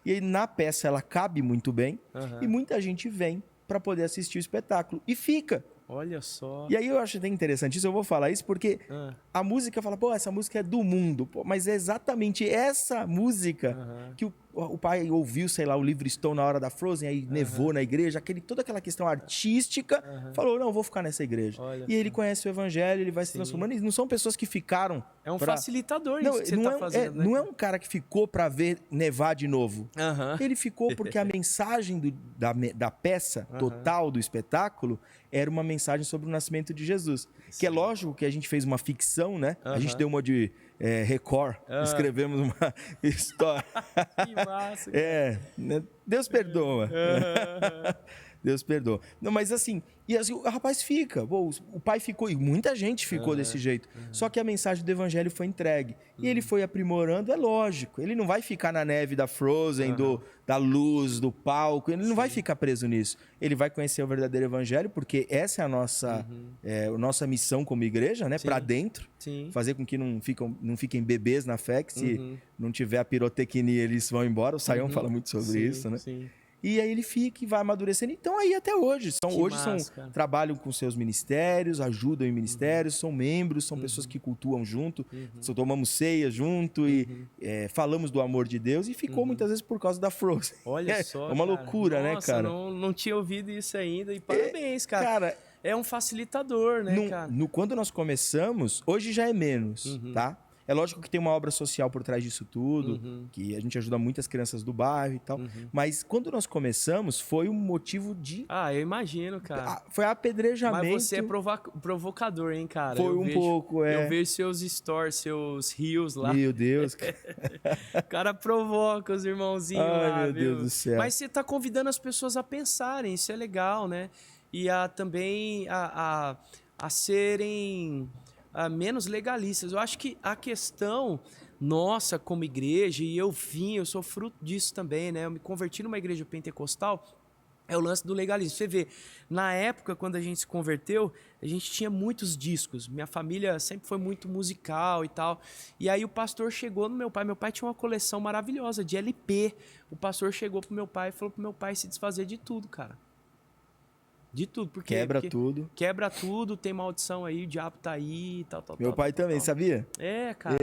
E aí na peça ela cabe muito bem. E muita gente vem para poder assistir o espetáculo. E fica. Olha só. E aí eu acho até interessante isso, eu vou falar isso porque a música fala, pô, essa música é do mundo. Pô, mas é exatamente essa música que o pai ouviu, sei lá, o Livre Estou na hora da Frozen, aí nevou na igreja, toda aquela questão artística, falou, não, vou ficar nessa igreja. Olha e ele conhece o evangelho, ele vai se transformando, e não são pessoas que ficaram... É um facilitador isso que você tá fazendo, né? Não é um cara que ficou para ver nevar de novo. Ele ficou porque a mensagem da peça total do espetáculo era uma mensagem sobre o nascimento de Jesus. Sim. Que é lógico que a gente fez uma ficção, né? A gente deu uma de Record, escrevemos uma história. Que massa. Né? Deus perdoa. Deus perdoa. Não, mas assim, e assim, o rapaz fica. Pô, o pai ficou, e muita gente ficou desse jeito. Só que a mensagem do evangelho foi entregue. E ele foi aprimorando, é lógico. Ele não vai ficar na neve da Frozen, da luz, do palco. Ele não vai ficar preso nisso. Ele vai conhecer o verdadeiro evangelho, porque essa é a nossa missão como igreja, né? Para dentro. Sim. Fazer com que não fiquem bebês na fé, que se não tiver a pirotecnia, eles vão embora. O Saião fala muito sobre isso, né? Sim. E aí ele fica e vai amadurecendo. Então aí até hoje. Trabalham com seus ministérios, ajudam em ministérios, são membros, são pessoas que cultuam junto, tomamos ceia junto e falamos do amor de Deus. E ficou muitas vezes por causa da Frozen. Olha só, é uma loucura, né, cara? Não tinha ouvido isso ainda. E parabéns, cara. É um facilitador, né, cara? Quando nós começamos, hoje já é menos, tá? É lógico que tem uma obra social por trás disso tudo, que a gente ajuda muitas crianças do bairro e tal. Mas quando nós começamos, foi um motivo de... eu imagino, cara. Foi apedrejamento. Mas você é provocador, hein, cara? Foi um pouco, Eu vejo seus stories, seus rios lá. Meu Deus. O cara provoca os irmãozinhos lá, meu Deus do céu. Mas você tá convidando as pessoas a pensarem, isso é legal, né? E também a serem... menos legalistas. Eu acho que a questão nossa como igreja, e eu sou fruto disso também, né? Eu me converti numa igreja pentecostal, é o lance do legalismo. Você vê, na época, quando a gente se converteu, a gente tinha muitos discos. Minha família sempre foi muito musical e tal. E aí o pastor chegou no meu pai. Meu pai tinha uma coleção maravilhosa de LP. O pastor chegou pro meu pai e falou pro meu pai se desfazer de tudo, cara. De tudo, porque quebra tudo, tem maldição aí, o diabo tá aí, tal. Meu pai também, sabia? Cara,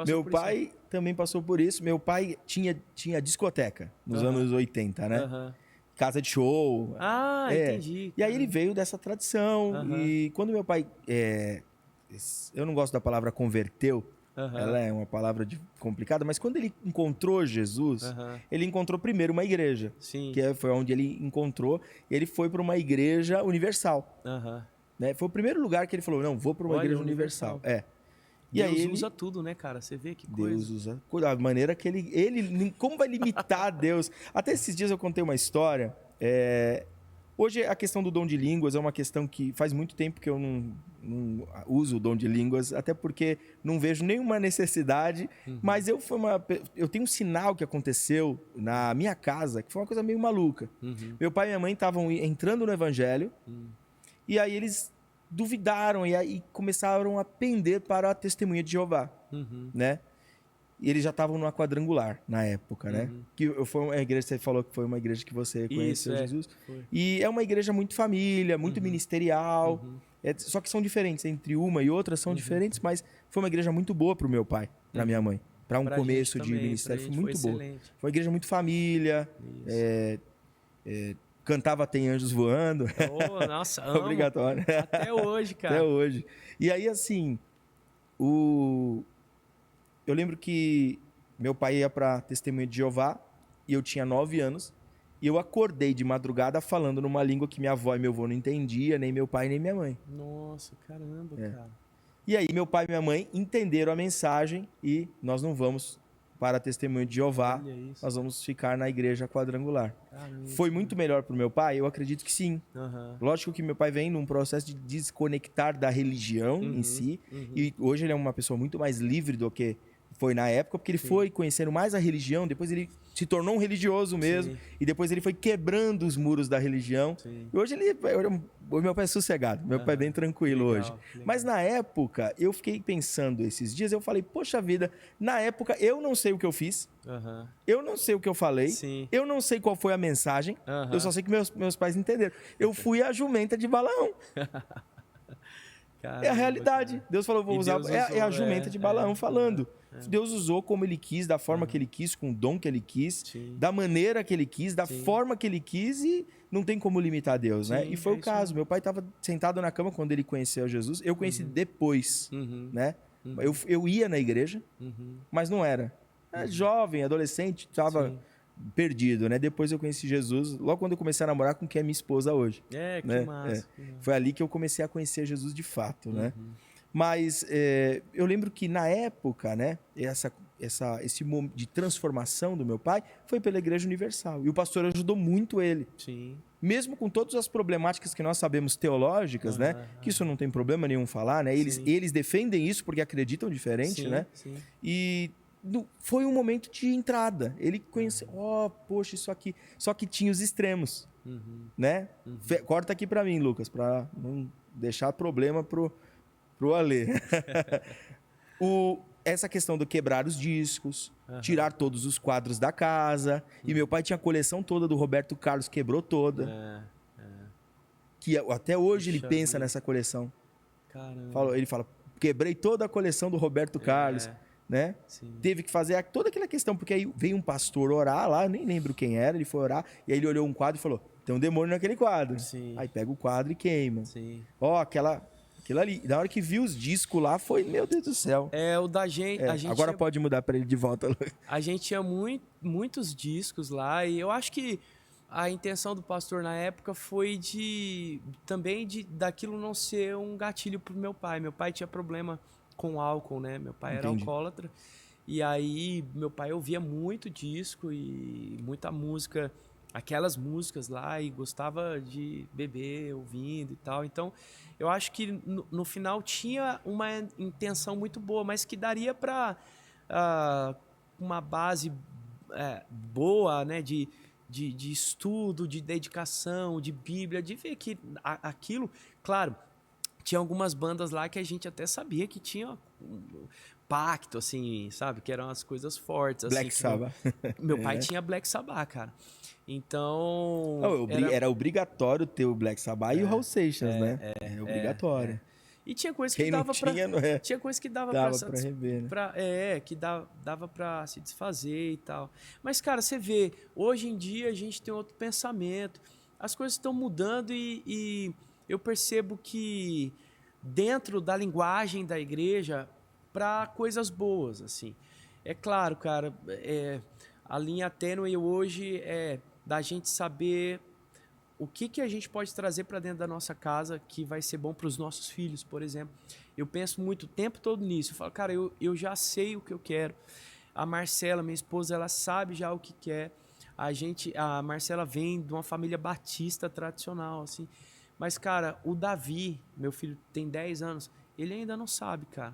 meu pai também passou por isso. Meu pai tinha discoteca nos anos 80, né? Casa de show. Entendi. E aí ele veio dessa tradição. E quando meu pai, eu não gosto da palavra converteu, ela é uma palavra complicada, mas quando ele encontrou Jesus, ele encontrou primeiro uma igreja, que foi onde ele encontrou, e ele foi para uma igreja universal. Né? Foi o primeiro lugar que ele falou, não, vou para uma igreja universal. E Deus usa tudo, né, cara? Você vê que coisa. Deus usa da maneira que ele como vai limitar Deus? Até esses dias eu contei uma história. Hoje a questão do dom de línguas é uma questão que faz muito tempo que eu não uso o dom de línguas, até porque não vejo nenhuma necessidade, mas eu tenho um sinal que aconteceu na minha casa, que foi uma coisa meio maluca. Meu pai e minha mãe estavam entrando no evangelho, e aí eles duvidaram e aí começaram a pender para a testemunha de Jeová, né? E eles já estavam numa quadrangular na época, né? Que foi uma igreja, você falou que foi uma igreja que você conheceu, Jesus. Foi. E é uma igreja muito família, muito ministerial. Só que são diferentes, entre uma e outra são diferentes, mas foi uma igreja muito boa para o meu pai, para minha mãe. Para começo de ministério, foi muito boa. Foi uma igreja muito família. Cantava Tem Anjos Voando. Nossa, amo. Obrigatório. Até hoje, cara. Até hoje. E aí, assim, eu lembro que meu pai ia para Testemunha de Jeová e eu tinha 9 anos. E eu acordei de madrugada falando numa língua que minha avó e meu avô não entendiam, nem meu pai nem minha mãe. Nossa, caramba, cara. E aí meu pai e minha mãe entenderam a mensagem e nós não vamos para Testemunho de Jeová, Olha isso. nós vamos ficar na igreja quadrangular. Caramba. Foi muito melhor para o meu pai? Eu acredito que sim. Aham. Lógico que meu pai vem num processo de desconectar da religião em si, e hoje ele é uma pessoa muito mais livre do que foi na época, porque ele foi conhecendo mais a religião, depois ele se tornou um religioso mesmo, e depois ele foi quebrando os muros da religião. Sim. E hoje o meu pai é sossegado, meu pai é bem tranquilo hoje. Legal. Mas na época, eu fiquei pensando esses dias, eu falei, poxa vida, na época eu não sei o que eu fiz, Aham. eu não sei o que eu falei, Sim. eu não sei qual foi a mensagem, Aham. eu só sei que meus pais entenderam. Eu fui a jumenta de Balaão. Caramba, É a realidade. cara. Deus falou, vou E usar. Deus É a usou, jumenta de Balaão falando. Deus usou como ele quis, da forma que ele quis, com o dom que ele quis, Sim. da maneira que ele quis, da forma que ele quis, e não tem como limitar Deus, né? Sim, E foi é o isso caso. Meu pai estava sentado na cama quando ele conheceu Jesus. Eu conheci depois, né? Eu ia na igreja, mas não era. Era jovem, adolescente, estava perdido, né? Depois eu conheci Jesus, logo quando eu comecei a namorar com quem é minha esposa hoje. É, que Né? massa. Que massa. Foi ali que eu comecei a conhecer Jesus de fato, né? Mas eu lembro que na época, né, esse momento de transformação do meu pai foi pela Igreja Universal. E o pastor ajudou muito ele. Sim. Mesmo com todas as problemáticas que nós sabemos teológicas, né? Que isso não tem problema nenhum falar, né? Eles defendem isso porque acreditam diferente, né? Sim. E foi um momento de entrada. Ele conheceu, poxa, isso aqui. Só que tinha os extremos, né? Corta aqui pra mim, Lucas, pra não deixar problema pro Alê. Essa questão do quebrar os discos, tirar todos os quadros da casa. E meu pai tinha a coleção toda do Roberto Carlos, quebrou toda. Que até hoje ele pensa nessa coleção. Caramba. Ele fala, quebrei toda a coleção do Roberto Carlos. Né? Sim. Teve que fazer toda aquela questão, porque aí veio um pastor orar lá, eu nem lembro quem era, ele foi orar, e aí ele olhou um quadro e falou, tem um demônio naquele quadro. Sim. Aí pega o quadro e queima. Sim. Aquilo ali. Na hora que viu os discos lá, foi, meu Deus do céu. O da gente. A gente agora pode mudar para ele de volta. A gente tinha muitos discos lá, e eu acho que a intenção do pastor na época foi daquilo não ser um gatilho pro meu pai. Meu pai tinha problema com álcool, né? Meu pai era alcoólatra. E aí meu pai ouvia muito disco e muita música, aquelas músicas lá, e gostava de beber ouvindo e tal. Então, eu acho que no final tinha uma intenção muito boa, mas que daria para uma base boa, né? De estudo, de dedicação, de Bíblia, de ver que aquilo, claro, tinha algumas bandas lá que a gente até sabia que tinha um pacto, assim, sabe? Que eram as coisas fortes. Assim, Black Sabbath. Meu pai tinha Black Sabbath, cara. Então... Era obrigatório ter o Black Sabbath e o Hall Seixas, né? É obrigatório. E tinha coisa que Quem dava não tinha, não é. Tinha coisa que dava pra rever, né? que dava pra se desfazer e tal. Mas, cara, você vê, hoje em dia a gente tem outro pensamento. As coisas estão mudando e eu percebo que dentro da linguagem da igreja, para coisas boas, assim. É claro, cara, a linha tênue hoje é da gente saber o que a gente pode trazer para dentro da nossa casa que vai ser bom para os nossos filhos, por exemplo. Eu penso muito o tempo todo nisso. Eu falo, cara, eu já sei o que eu quero. A Marcela, minha esposa, ela sabe já o que quer. A Marcela vem de uma família batista tradicional, assim. Mas, cara, o Davi, meu filho tem 10 anos, ele ainda não sabe, cara.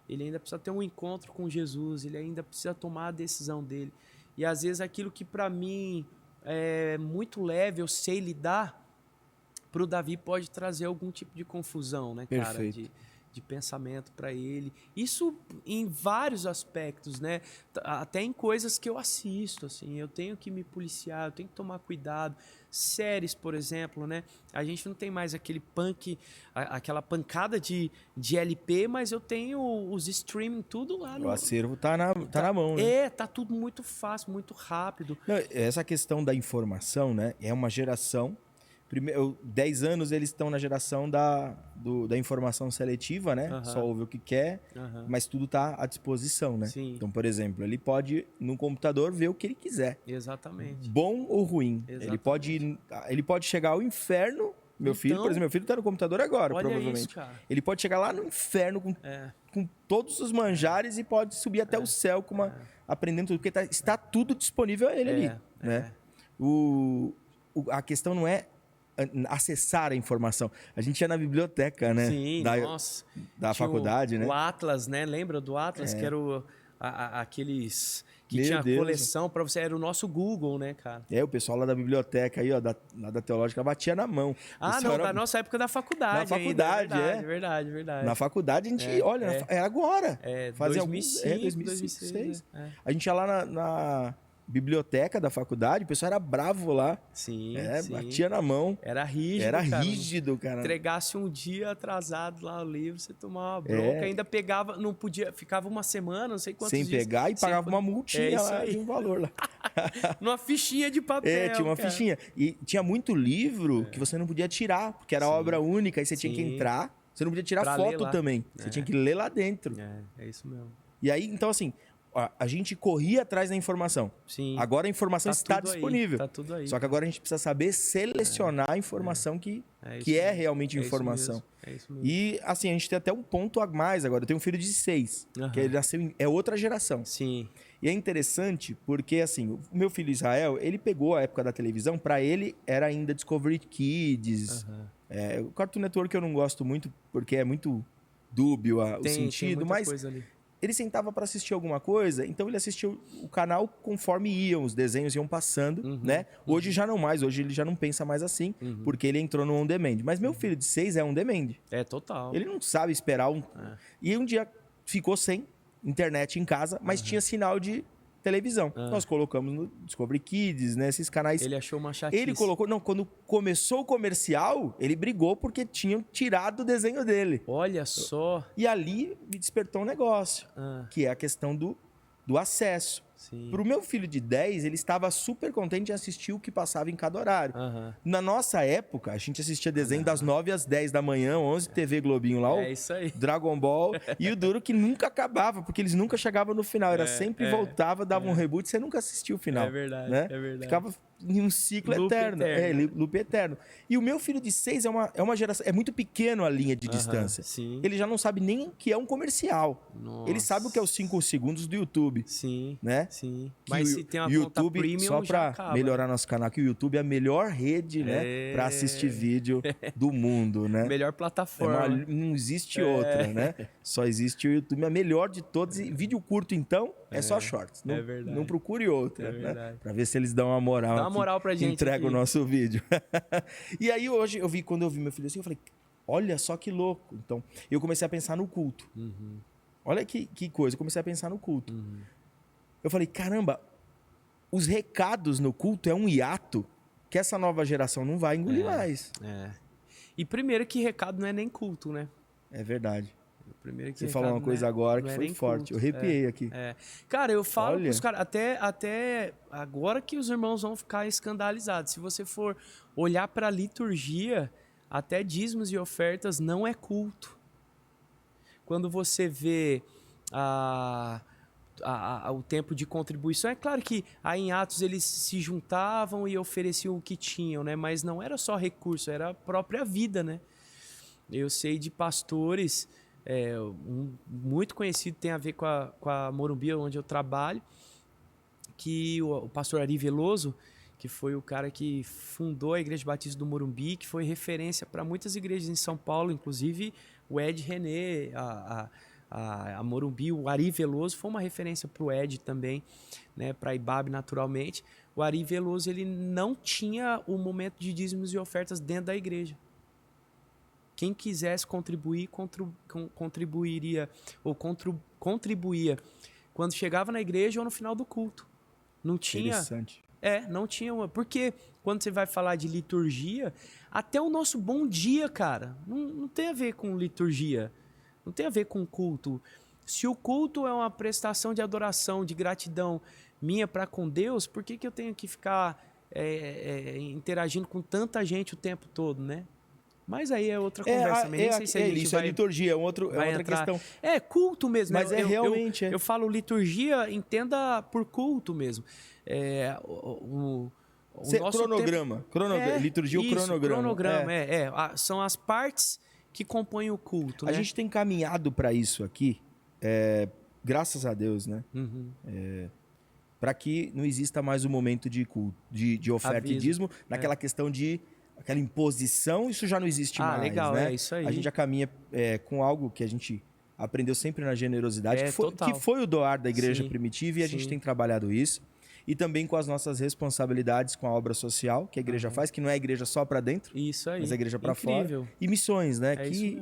Ele ainda precisa ter um encontro com Jesus, ele ainda precisa tomar a decisão dele. E, às vezes, aquilo que, para mim, é muito leve, eu sei lidar, para o Davi pode trazer algum tipo de confusão, né, cara? Perfeito. De pensamento para ele. Isso em vários aspectos, né? Até em coisas que eu assisto, assim. Eu tenho que me policiar, eu tenho que tomar cuidado. Séries, por exemplo, né? A gente não tem mais aquele punk, aquela pancada de LP, mas eu tenho os streaming tudo lá no... O acervo tá na mão, né? Tá tudo muito fácil, muito rápido. Não, essa questão da informação, né? É uma geração... 10 anos eles estão na geração da informação seletiva, né? Só ouve o que quer, mas tudo está à disposição, né? Sim. Então, por exemplo, ele pode, no computador, ver o que ele quiser. Exatamente. Bom ou ruim. Exatamente. Ele pode chegar ao inferno Meu filho, por exemplo, meu filho tá no computador agora, olha provavelmente. isso, cara. Ele pode chegar lá no inferno com todos os manjares e pode subir até o céu aprendendo tudo, porque está tudo disponível a ele ali, né? A questão não é acessar a informação. A gente ia na biblioteca, né? Sim, nossa. Da faculdade, né? O Atlas, né? Lembra do Atlas? Que era aqueles... Que Meu tinha Deus. coleção para você. Era o nosso Google, né, cara? O pessoal lá da biblioteca aí, ó, lá da Teológica, batia na mão. Da nossa época da faculdade. Na faculdade, ainda. Verdade. Na faculdade a gente, olha, é agora. Fazia 2006. A gente ia lá na biblioteca da faculdade, o pessoal era bravo lá. Sim. Batia na mão. Era rígido, rígido, cara. Entregasse um dia atrasado lá o livro, você tomava uma bronca, ainda pegava, não podia, ficava uma semana, não sei quantos dias. Sem pegar e pagava uma multinha lá de um valor lá. Numa fichinha de papel, tinha uma fichinha. E tinha muito livro que você não podia tirar, porque era obra única, aí você tinha que entrar. Você não podia tirar foto também. Você tinha que ler lá dentro. É isso mesmo. E aí, então assim... A gente corria atrás da informação. Sim. Agora a informação está disponível. Tá tudo aí. Só que agora a gente precisa saber selecionar a informação que é realmente informação. É isso mesmo. E assim, a gente tem até um ponto a mais agora. Eu tenho um filho de 6, que ele nasceu é outra geração. Sim. E é interessante porque, assim, o meu filho Israel, ele pegou a época da televisão, para ele era ainda Discovery Kids. O Cartoon Network eu não gosto muito, porque é muito dúbio o sentido, mas... coisa ali. Ele sentava para assistir alguma coisa, então ele assistia o canal conforme iam, os desenhos iam passando, né? Hoje já não mais, hoje ele já não pensa mais assim, porque ele entrou no on-demand. Mas meu filho de 6 é on-demand. É, total. Ele não sabe esperar E um dia ficou sem internet em casa, mas tinha sinal de televisão. Nós colocamos no Discovery Kids, né? Esses canais... Ele achou uma chatice. Ele colocou... Não, quando começou o comercial, ele brigou porque tinham tirado o desenho dele. Olha só. E ali me despertou um negócio, que é a questão do acesso. Sim. Pro meu filho de 10, ele estava super contente em assistir o que passava em cada horário. Na nossa época, a gente assistia desenho das 9 às 10 da manhã, 11, TV Globinho lá, isso aí. Dragon Ball. E o duro que nunca acabava, porque eles nunca chegavam no final. Era sempre voltava, dava um reboot, você nunca assistia o final. É verdade, né? é verdade. Ficava em um ciclo eterno. Loop eterno. E o meu filho de 6 é uma geração... É muito pequeno a linha de distância. Sim. Ele já não sabe nem o que é um comercial. Nossa. Ele sabe o que é os 5 segundos do YouTube. Sim, né? sim. Que mas se tem uma YouTube, conta premium, só já para melhorar nosso canal, que o YouTube é a melhor rede, né, para assistir vídeo do mundo, né? Melhor plataforma. Não existe outra, né? Só existe o YouTube, a melhor de todos. E vídeo curto, então, é só shorts. Não, não procure outra, né? Para ver se eles dão uma moral. Dá uma moral pra gente. Entrega o nosso vídeo. E aí hoje quando eu vi meu filho assim, eu falei, olha só que louco. Então, eu comecei a pensar no culto. Olha que coisa, eu comecei a pensar no culto. Eu falei, caramba, os recados no culto é um hiato que essa nova geração não vai engolir mais. E primeiro que recado não é nem culto, né? É verdade. Primeiro que você falou uma coisa agora que foi forte. Culto. Eu arrepiei aqui. Cara, eu falo pros caras, até agora que os irmãos vão ficar escandalizados. Se você for olhar para a liturgia, até dízimos e ofertas não é culto. Quando você vê o tempo de contribuição, é claro que aí em Atos eles se juntavam e ofereciam o que tinham, né? Mas não era só recurso, era a própria vida, né? Eu sei de pastores, muito conhecido, tem a ver com a Morumbi, onde eu trabalho, que o pastor Ari Veloso, que foi o cara que fundou a Igreja Batista do Morumbi, que foi referência para muitas igrejas em São Paulo, inclusive o Ed René, a Morumbi, o Ari Veloso foi uma referência para o Ed também, né, para a Ibabe naturalmente. O Ari Veloso ele não tinha o momento de dízimos e ofertas dentro da igreja. Quem quisesse contribuir, contribuiria ou contribuía quando chegava na igreja ou no final do culto. Não tinha. Interessante. Não tinha uma. Porque quando você vai falar de liturgia, até o nosso bom dia, cara, não tem a ver com liturgia. Não tem a ver com culto. Se o culto é uma prestação de adoração, de gratidão minha para com Deus, por que eu tenho que ficar interagindo com tanta gente o tempo todo, né? Mas aí é outra conversa. Nem sei se a gente isso é liturgia, é outra questão. É culto mesmo. Mas realmente. Eu falo liturgia, entenda por culto mesmo. Cronograma. Liturgia, o isso, cronograma. São as partes que compõem o culto, né? A gente tem caminhado para isso aqui, graças a Deus, né? Para que não exista mais um momento de culto, de oferta e dízimo, naquela questão de aquela imposição, isso já não existe mais. Legal, né? é isso aí. A gente já caminha com algo que a gente aprendeu sempre na generosidade, que foi o doar da igreja primitiva, e a gente tem trabalhado isso. E também com as nossas responsabilidades com a obra social que a igreja faz, que não é a igreja só para dentro, mas a igreja para fora. E missões, né? Que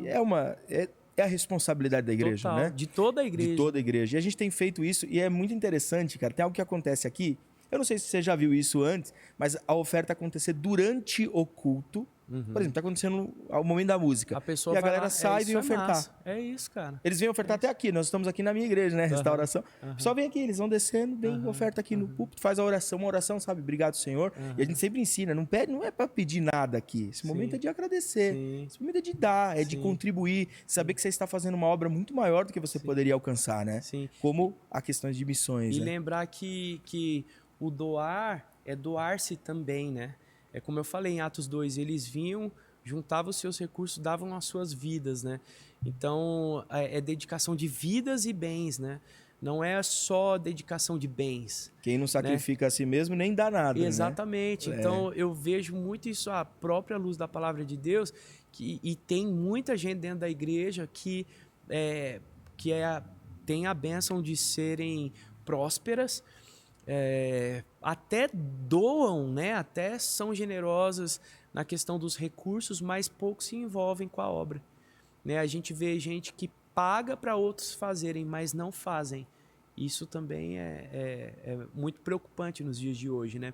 é a responsabilidade da igreja, né? De toda a igreja. De toda a igreja. E a gente tem feito isso e é muito interessante, cara. Tem algo que acontece aqui. Eu não sei se você já viu isso antes, mas a oferta acontecer durante o culto. Por exemplo, tá acontecendo ao momento da música. A pessoa e a galera sai e vem ofertar. Massa. É isso, cara. Eles vêm ofertar até aqui. Nós estamos aqui na minha igreja, né? Restauração. Só vem aqui, eles vão descendo, vem oferta aqui no púlpito, faz a oração, uma oração, sabe? Obrigado, Senhor. E a gente sempre ensina, não é para pedir nada aqui. Esse momento é de agradecer. Esse momento é de dar, de contribuir, saber que você está fazendo uma obra muito maior do que você poderia alcançar, né? Como a questão de missões. E né? lembrar que o doar é doar-se também, né? É como eu falei em Atos 2, eles vinham, juntavam os seus recursos, davam as suas vidas, né? Então, é dedicação de vidas e bens, né? Não é só dedicação de bens. Quem não sacrifica a si mesmo nem dá nada, Exatamente. né? Então, eu vejo muito isso, a própria luz da palavra de Deus, e tem muita gente dentro da igreja que tem a bênção de serem prósperas, até doam, né? Até são generosas na questão dos recursos, mas poucos se envolvem com a obra, né? A gente vê gente que paga para outros fazerem, mas não fazem. Isso também é muito preocupante nos dias de hoje, né?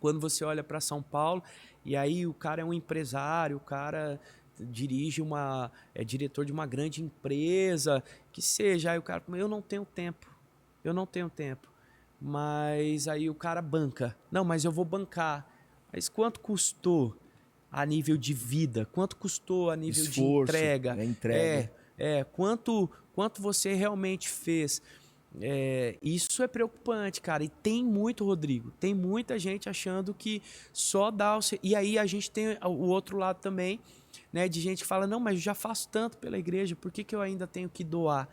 Quando você olha para São Paulo e aí o cara é um empresário, o cara dirige é diretor de uma grande empresa, que seja, aí o cara, eu não tenho tempo. Mas aí o cara banca. Não, mas eu vou bancar. Mas quanto custou a nível de vida? Quanto custou a nível esforço, de entrega? Entrega. Quanto você realmente fez? Isso é preocupante, cara. E tem muito, Rodrigo. Tem muita gente achando que só dá... E aí a gente tem o outro lado também, né? De gente que fala, não, mas eu já faço tanto pela igreja, por que eu ainda tenho que doar?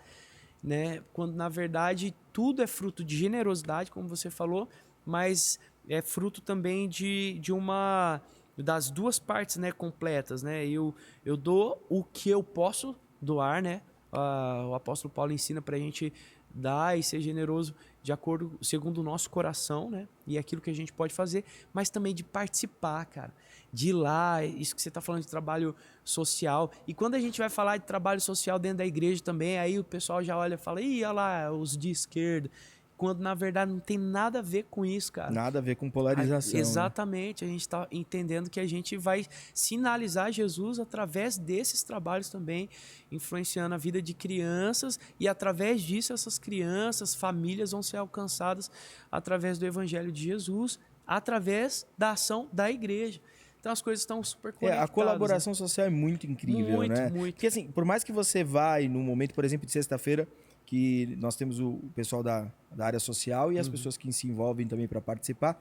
Né? Quando na verdade tudo é fruto de generosidade, como você falou, mas é fruto também de uma das duas partes, né, completas, né? Eu dou o que eu posso doar, né? O apóstolo Paulo ensina para a gente dar e ser generoso de acordo, segundo o nosso coração, né? E aquilo que a gente pode fazer, mas também de participar, cara. De ir lá, isso que você está falando de trabalho social. E quando a gente vai falar de trabalho social dentro da igreja também, aí o pessoal já olha e fala, ih, olha lá, os de esquerda. Quando, na verdade, não tem nada a ver com isso, cara. Nada a ver com polarização. Exatamente. Né? A gente está entendendo que a gente vai sinalizar Jesus através desses trabalhos também, influenciando a vida de crianças, e através disso essas crianças, famílias vão ser alcançadas através do Evangelho de Jesus, através da ação da igreja. Então as coisas estão super conectadas. A colaboração social é muito incrível, né? Muito. Porque assim, por mais que você vai num momento, por exemplo, de sexta-feira, que nós temos o pessoal da área social e as pessoas que se envolvem também para participar.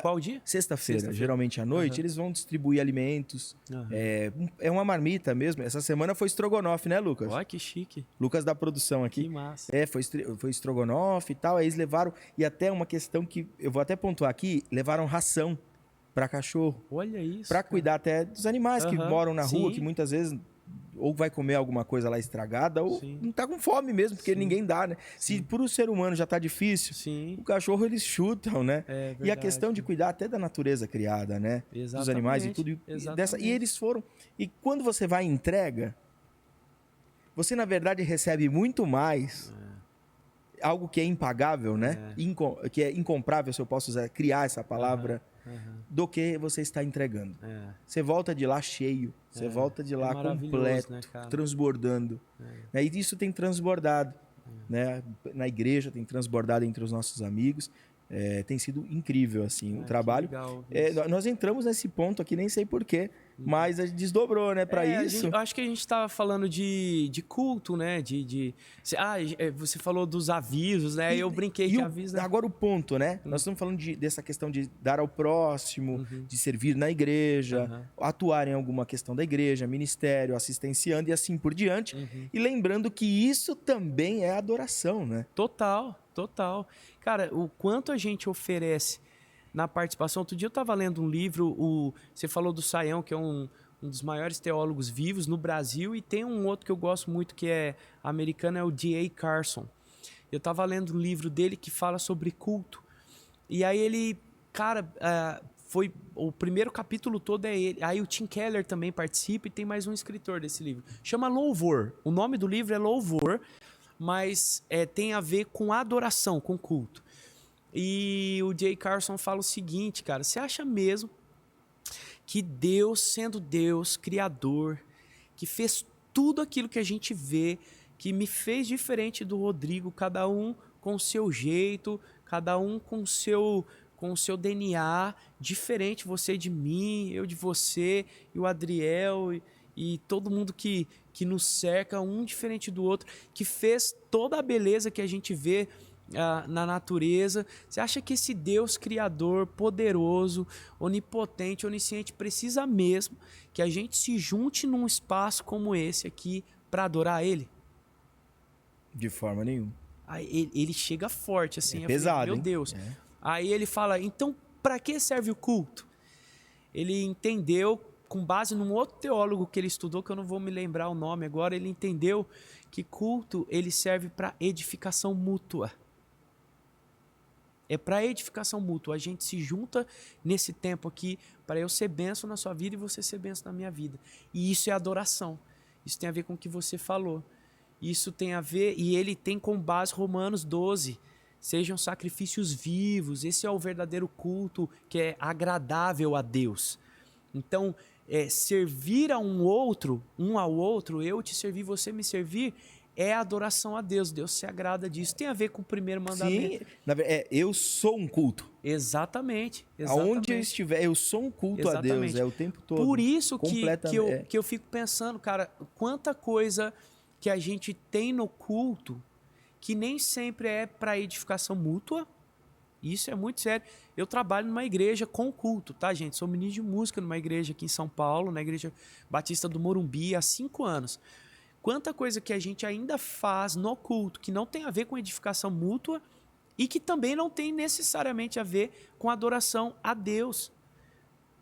Qual dia? Sexta-feira, geralmente à noite, eles vão distribuir alimentos. É uma marmita mesmo. Essa semana foi estrogonofe, né, Lucas? Olha que chique. Lucas da produção aqui. Que massa. Foi estrogonofe e tal. Aí eles levaram, e até uma questão que eu vou até pontuar aqui, levaram ração para cachorro. Olha isso. Para cuidar até dos animais que moram na rua, que muitas vezes ou vai comer alguma coisa lá estragada, ou não tá com fome mesmo, porque ninguém dá, né? Se por um ser humano já tá difícil, o cachorro eles chutam, né? E a questão de cuidar até da natureza criada, né? Dos animais e tudo. E eles foram... E quando você vai em entrega, você na verdade recebe muito mais... Algo que é impagável, né? Que é incomprável, se eu posso criar essa palavra... do que você está entregando. Você volta de lá cheio, você volta de lá completo, né, transbordando. E isso tem transbordado, né? Na igreja, tem transbordado entre os nossos amigos. Tem sido incrível assim, o trabalho. Nós entramos nesse ponto aqui, nem sei porquê, mas a gente desdobrou, né, para isso. Eu acho que a gente estava falando de culto, né? Você falou dos avisos, né? Eu brinquei que aviso, né? Agora o ponto, né? Nós estamos falando dessa questão de dar ao próximo, de servir na igreja, atuar em alguma questão da igreja, ministério, assistenciando e assim por diante. E lembrando que isso também é adoração, né? Total. Cara, o quanto a gente oferece na participação. Outro dia eu estava lendo um livro, você falou do Saião, que é um dos maiores teólogos vivos no Brasil, e tem um outro que eu gosto muito, que é americano, é o D.A. Carson. Eu estava lendo um livro dele que fala sobre culto. E aí ele, cara, foi o primeiro capítulo todo é ele. Aí o Tim Keller também participa e tem mais um escritor desse livro. Chama Louvor. O nome do livro é Louvor, mas tem a ver com adoração, com culto. E o J. Carson fala o seguinte, cara, você acha mesmo que Deus, sendo Deus, Criador, que fez tudo aquilo que a gente vê, que me fez diferente do Rodrigo, cada um com o seu jeito, cada um com o seu DNA, diferente você de mim, eu de você, e o Adriel, e todo mundo que nos cerca, um diferente do outro, que fez toda a beleza que a gente vê na natureza. Você acha que esse Deus criador, poderoso, onipotente, onisciente, precisa mesmo que a gente se junte num espaço como esse aqui para adorar Ele? De forma nenhuma. Aí ele chega forte assim. Pesado, falei, meu Deus. Aí ele fala, então para que serve o culto? Ele entendeu, com base num outro teólogo que ele estudou, que eu não vou me lembrar o nome agora, ele entendeu que culto ele serve para edificação mútua. É para edificação mútua. A gente se junta nesse tempo aqui para eu ser bênção na sua vida e você ser bênção na minha vida. E isso é adoração. Isso tem a ver com o que você falou. Isso tem a ver, e ele tem como base Romanos 12. Sejam sacrifícios vivos. Esse é o verdadeiro culto que é agradável a Deus. Então, servir a um ao outro, eu te servir, você me servir, é adoração a Deus. Deus se agrada disso. Tem a ver com o primeiro mandamento. Sim, eu sou um culto. Exatamente. Aonde eu estiver, eu sou um culto a Deus, o tempo todo. Por isso que eu fico pensando, cara, quanta coisa que a gente tem no culto que nem sempre é para edificação mútua. Isso é muito sério. Eu trabalho numa igreja com culto, tá, gente? Sou ministro de música numa igreja aqui em São Paulo, na Igreja Batista do Morumbi, há 5 anos. Quanta coisa que a gente ainda faz no culto que não tem a ver com edificação mútua e que também não tem necessariamente a ver com adoração a Deus.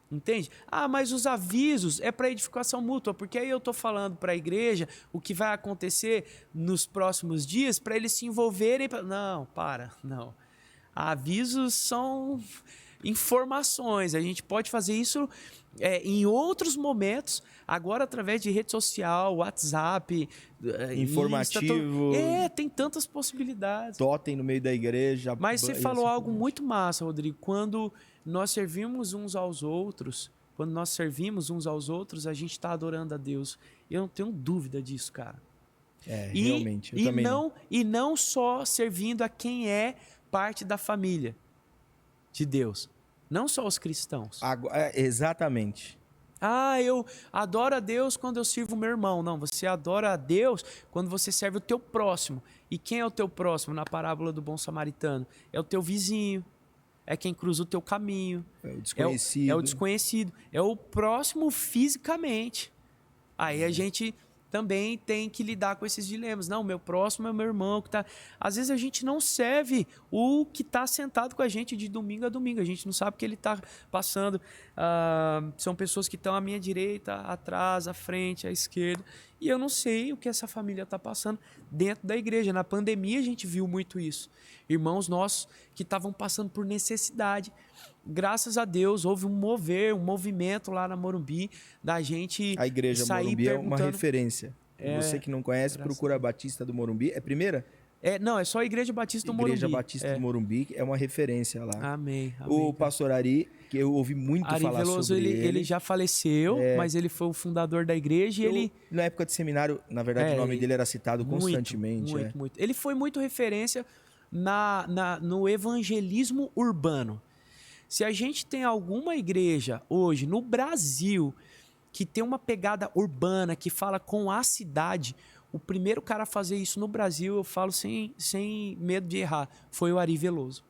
Entende? Mas os avisos é para edificação mútua, porque aí eu estou falando para a igreja o que vai acontecer nos próximos dias para eles se envolverem. Não. Avisos são informações. A gente pode fazer isso em outros momentos, agora através de rede social, WhatsApp, informativo. Tem tantas possibilidades. Totem no meio da igreja. Mas você falou algo muito massa, Rodrigo. Quando nós servimos uns aos outros, a gente está adorando a Deus. Eu não tenho dúvida disso, cara. Realmente. Eu também não. E não só servindo a quem é parte da família de Deus. Não só os cristãos. Exatamente. Eu adoro a Deus quando eu sirvo o meu irmão. Não, você adora a Deus quando você serve o teu próximo. E quem é o teu próximo na parábola do bom samaritano? É o teu vizinho. É quem cruza o teu caminho. É o desconhecido. É o desconhecido. É o próximo fisicamente. Aí a gente também tem que lidar com esses dilemas. Não, meu próximo é meu irmão que tá. Às vezes a gente não serve o que está sentado com a gente de domingo a domingo. A gente não sabe o que ele está passando. São pessoas que estão à minha direita, atrás, à frente, à esquerda. E eu não sei o que essa família está passando dentro da igreja. Na pandemia a gente viu muito isso. Irmãos nossos que estavam passando por necessidade. Graças a Deus houve um movimento lá na Morumbi da gente sair. A igreja Morumbi é uma referência. Você que não conhece, procura a Batista do Morumbi. É primeira? Não, é só a Igreja Batista do Morumbi. Igreja Batista do Morumbi é uma referência lá. Amém. O pastor Ari, que eu ouvi muito falar Veloso, sobre ele já faleceu, mas ele foi o fundador da igreja. Na época de seminário, na verdade, o nome dele era citado constantemente. Muito. Ele foi muito referência no evangelismo urbano. Se a gente tem alguma igreja hoje no Brasil que tem uma pegada urbana, que fala com a cidade. O primeiro cara a fazer isso no Brasil, eu falo sem medo de errar, foi o Ari Veloso.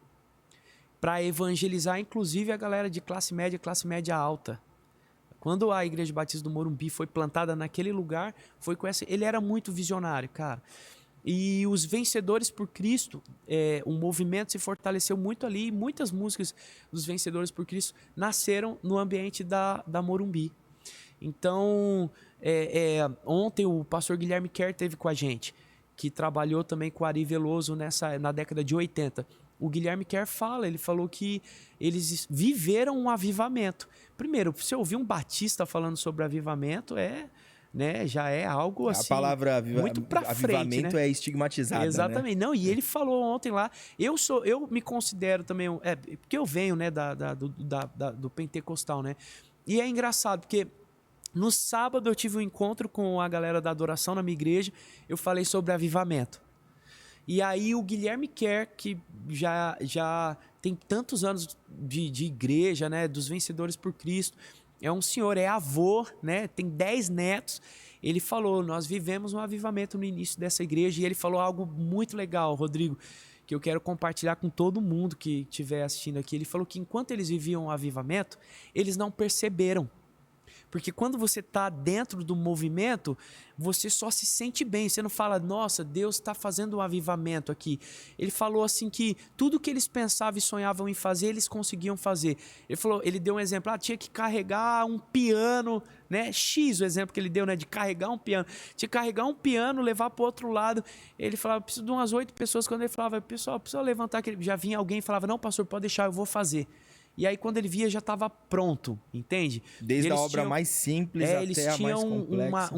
Para evangelizar, inclusive, a galera de classe média alta. Quando a Igreja Batista do Morumbi foi plantada naquele lugar, foi com essa... Ele era muito visionário, cara. E os Vencedores por Cristo, o movimento se fortaleceu muito ali, e muitas músicas dos Vencedores por Cristo nasceram no ambiente da Morumbi. Então, ontem o pastor Guilherme Kerr esteve com a gente, que trabalhou também com o Ari Veloso na década de 80. O Guilherme Kerr ele falou que eles viveram um avivamento. Primeiro, você ouvir um batista falando sobre avivamento já é algo assim. A palavra muito pra avivamento frente, né? é estigmatizada. Exatamente. Né? Não, e ele falou ontem lá. Eu me considero também. Porque eu venho, né, do pentecostal, né? E é engraçado, porque no sábado eu tive um encontro com a galera da adoração na minha igreja. Eu falei sobre avivamento. E aí o Guilherme Kerr, que já tem tantos anos de igreja, né, dos Vencedores por Cristo, é um senhor, é avô, né, tem 10 netos. Ele falou, nós vivemos um avivamento no início dessa igreja, e ele falou algo muito legal, Rodrigo, que eu quero compartilhar com todo mundo que estiver assistindo aqui. Ele falou que enquanto eles viviam o avivamento, eles não perceberam. Porque quando você está dentro do movimento, você só se sente bem. Você não fala, nossa, Deus está fazendo um avivamento aqui. Ele falou assim que tudo que eles pensavam e sonhavam em fazer, eles conseguiam fazer. Ele deu um exemplo, tinha que carregar um piano, né? X o exemplo que ele deu, né? De carregar um piano. Tinha que carregar um piano, levar para o outro lado. Ele falava, preciso de umas 8 pessoas. Quando ele falava, pessoal, precisa levantar aquele... Já vinha alguém e falava, não, pastor, pode deixar, eu vou fazer. E aí, quando ele via, já estava pronto, entende? Desde a obra mais simples até eles a mais tinham complexa.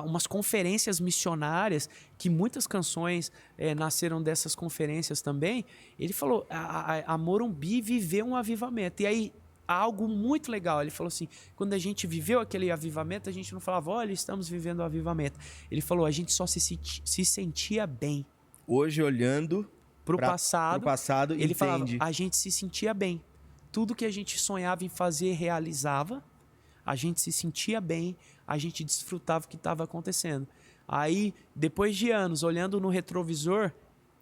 umas conferências missionárias, que muitas canções nasceram dessas conferências também. Ele falou, a Morumbi viveu um avivamento. E aí, algo muito legal, ele falou assim, quando a gente viveu aquele avivamento, a gente não falava, olha, estamos vivendo o avivamento. Ele falou, a gente só se sentia bem. Hoje, olhando... Pro passado, ele falava, entende. a gente se sentia bem. Tudo que a gente sonhava em fazer, realizava. A gente se sentia bem, a gente desfrutava o que estava acontecendo. Aí, depois de anos, olhando no retrovisor,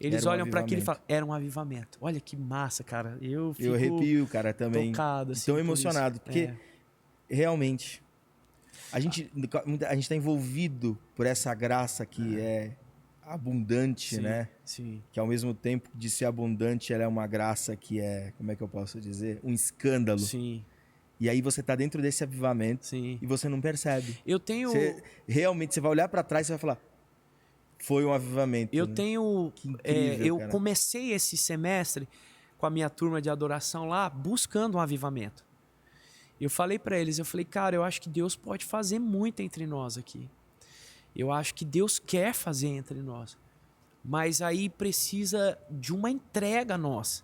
eles olham para aquilo e falam, era um avivamento. Olha que massa, cara. Eu arrepio, cara, também. Tocado, assim, tão emocionado, porque realmente a gente está envolvido por essa graça que é abundante, sim, né? Sim. Que ao mesmo tempo de ser abundante, ela é uma graça que é, como é que eu posso dizer? Um escândalo. Sim. E aí você tá dentro desse avivamento Sim. e você não percebe. Eu tenho... Realmente, você vai olhar para trás e vai falar, foi um avivamento. Eu né? tenho... Que incrível, eu comecei esse semestre com a minha turma de adoração lá, buscando um avivamento. Eu falei para eles, cara, eu acho que Deus pode fazer muito entre nós aqui. Eu acho que Deus quer fazer entre nós. Mas aí precisa de uma entrega nossa.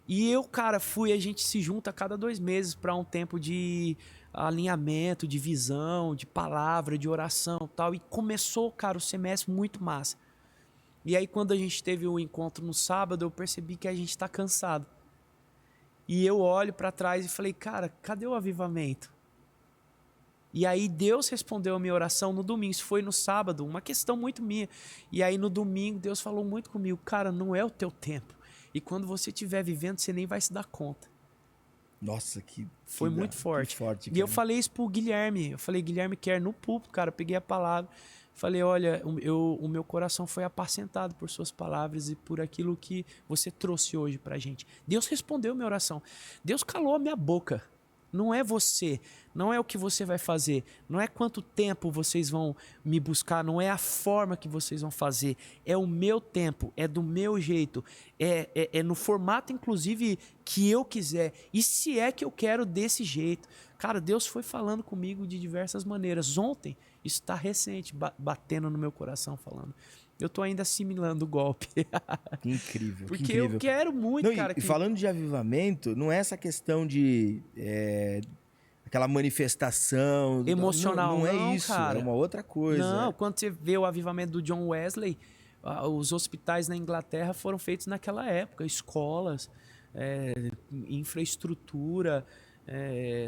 E eu, cara, a gente se junta a cada 2 meses para um tempo de alinhamento, de visão, de palavra, de oração e tal. E começou, cara, o semestre muito massa. E aí quando a gente teve o encontro no sábado, eu percebi que a gente está cansado. E eu olho para trás e falei, cara, cadê o avivamento? E aí Deus respondeu a minha oração no domingo. Isso foi no sábado, uma questão muito minha. E aí no domingo Deus falou muito comigo. Cara, não é o teu tempo. E quando você estiver vivendo, você nem vai se dar conta. Nossa, foi muito forte. E eu falei isso pro Guilherme. Eu falei, Guilherme Kerr, no púlpito, cara. Eu peguei a palavra. Falei, olha, o meu coração foi apacentado por suas palavras e por aquilo que você trouxe hoje pra gente. Deus respondeu a minha oração. Deus calou a minha boca. Não é você, não é o que você vai fazer, não é quanto tempo vocês vão me buscar, não é a forma que vocês vão fazer, é o meu tempo, é do meu jeito, é no formato, inclusive, que eu quiser, e se é que eu quero desse jeito. Cara, Deus foi falando comigo de diversas maneiras. Ontem, isso está recente, batendo no meu coração, falando. Eu tô ainda assimilando o golpe. Que incrível. Porque que incrível. Eu quero muito, não, cara. E falando de avivamento, não é essa questão de aquela manifestação emocional. Não é isso, cara. é uma outra coisa. Não, quando você vê o avivamento do John Wesley, os hospitais na Inglaterra foram feitos naquela época, escolas, infraestrutura,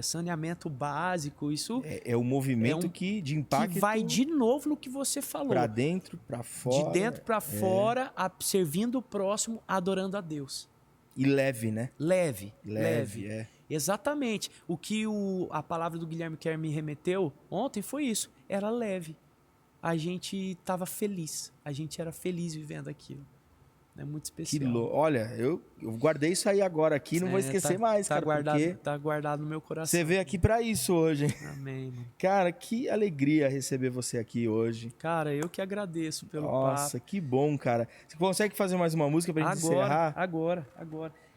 saneamento básico, isso É o movimento de impacto que vai de novo no que você falou. Para dentro, para fora. De dentro para fora, servindo o próximo, adorando a Deus. E leve, né? Leve. É. Exatamente. O que a palavra do Guilherme Kerr me remeteu ontem foi isso. Era leve. A gente estava feliz. A gente era feliz vivendo aquilo. É muito especial. Olha, eu guardei isso aí agora aqui, não vou esquecer mais, cara. Tá guardado no meu coração. Você veio aqui para isso hoje, hein? Amém, mano. Cara, que alegria receber você aqui hoje. Cara, eu que agradeço pelo papo. Nossa, que bom, cara. Você consegue fazer mais uma música pra gente encerrar? Agora.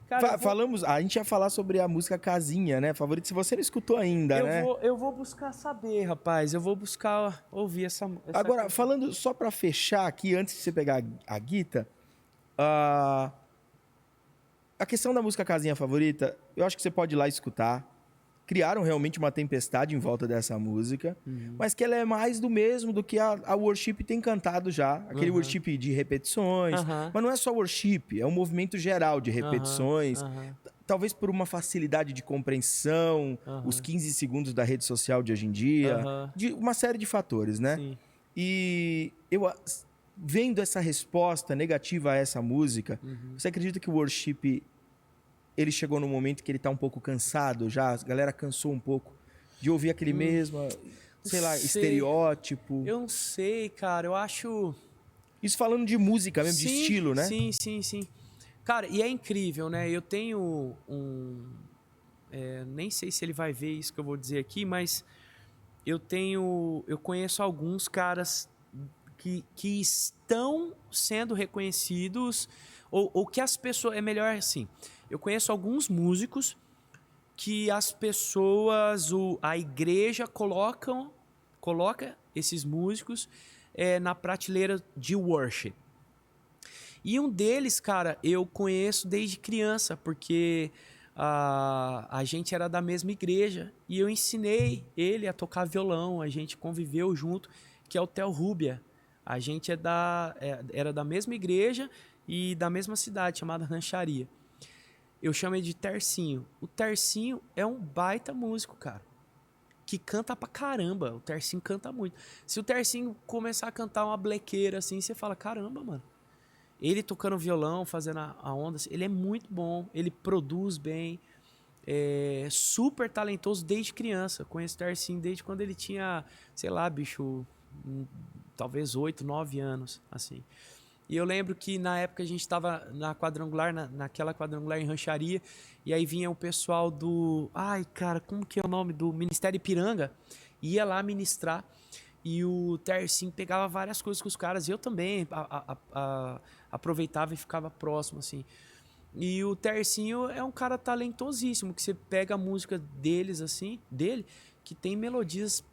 Cara, a gente ia falar sobre a música Casinha, né? Favorito, se você não escutou ainda, né? Eu vou buscar saber, rapaz. Eu vou buscar ouvir essa Agora, coisa. falando só pra fechar aqui, antes de você pegar a guita, a questão da música Casinha Favorita, eu acho que você pode ir lá escutar. Criaram realmente uma tempestade em volta dessa música, mas que ela é mais do mesmo do que a worship tem cantado já. Aquele worship de repetições. Mas não é só worship, é um movimento geral de repetições. Talvez por uma facilidade de compreensão, os 15 segundos da rede social de hoje em dia, de uma série de fatores, né? Sim. E eu, vendo essa resposta negativa a essa música, você acredita que o worship ele chegou num momento que ele tá um pouco cansado já? A galera cansou um pouco de ouvir aquele mesmo, sei lá, estereótipo? Eu não sei, cara. Eu acho... Isso falando de música mesmo, de estilo, né? Sim. Cara, e é incrível, né? Eu tenho nem sei se ele vai ver isso que eu vou dizer aqui, mas eu conheço alguns caras que estão sendo reconhecidos, ou que as pessoas... É melhor assim... Eu conheço alguns músicos que as pessoas, a igreja coloca esses músicos na prateleira de worship. E um deles, cara, eu conheço desde criança, porque a gente era da mesma igreja e eu ensinei ele a tocar violão, a gente conviveu junto, que é o Theo Rubia. A gente era da mesma igreja e da mesma cidade, chamada Rancharia. Eu chamo ele de Tercinho. O Tercinho é um baita músico, cara. Que canta pra caramba. O Tercinho canta muito. Se o Tercinho começar a cantar uma blequeira assim, você fala, caramba, mano. Ele tocando violão, fazendo a onda, ele é muito bom. Ele produz bem. É super talentoso desde criança. Conheço o Tercinho desde quando ele tinha, sei lá, bicho, talvez 8, 9 anos, assim. E eu lembro que na época a gente estava na quadrangular, naquela quadrangular em Rancharia, e aí vinha o pessoal do... Ai, cara, como que é o nome? Do Ministério Ipiranga. Ia lá ministrar, e o Tercinho pegava várias coisas com os caras, e eu também aproveitava e ficava próximo, assim. E o Tercinho é um cara talentosíssimo, que você pega a música deles, assim, dele, que tem melodias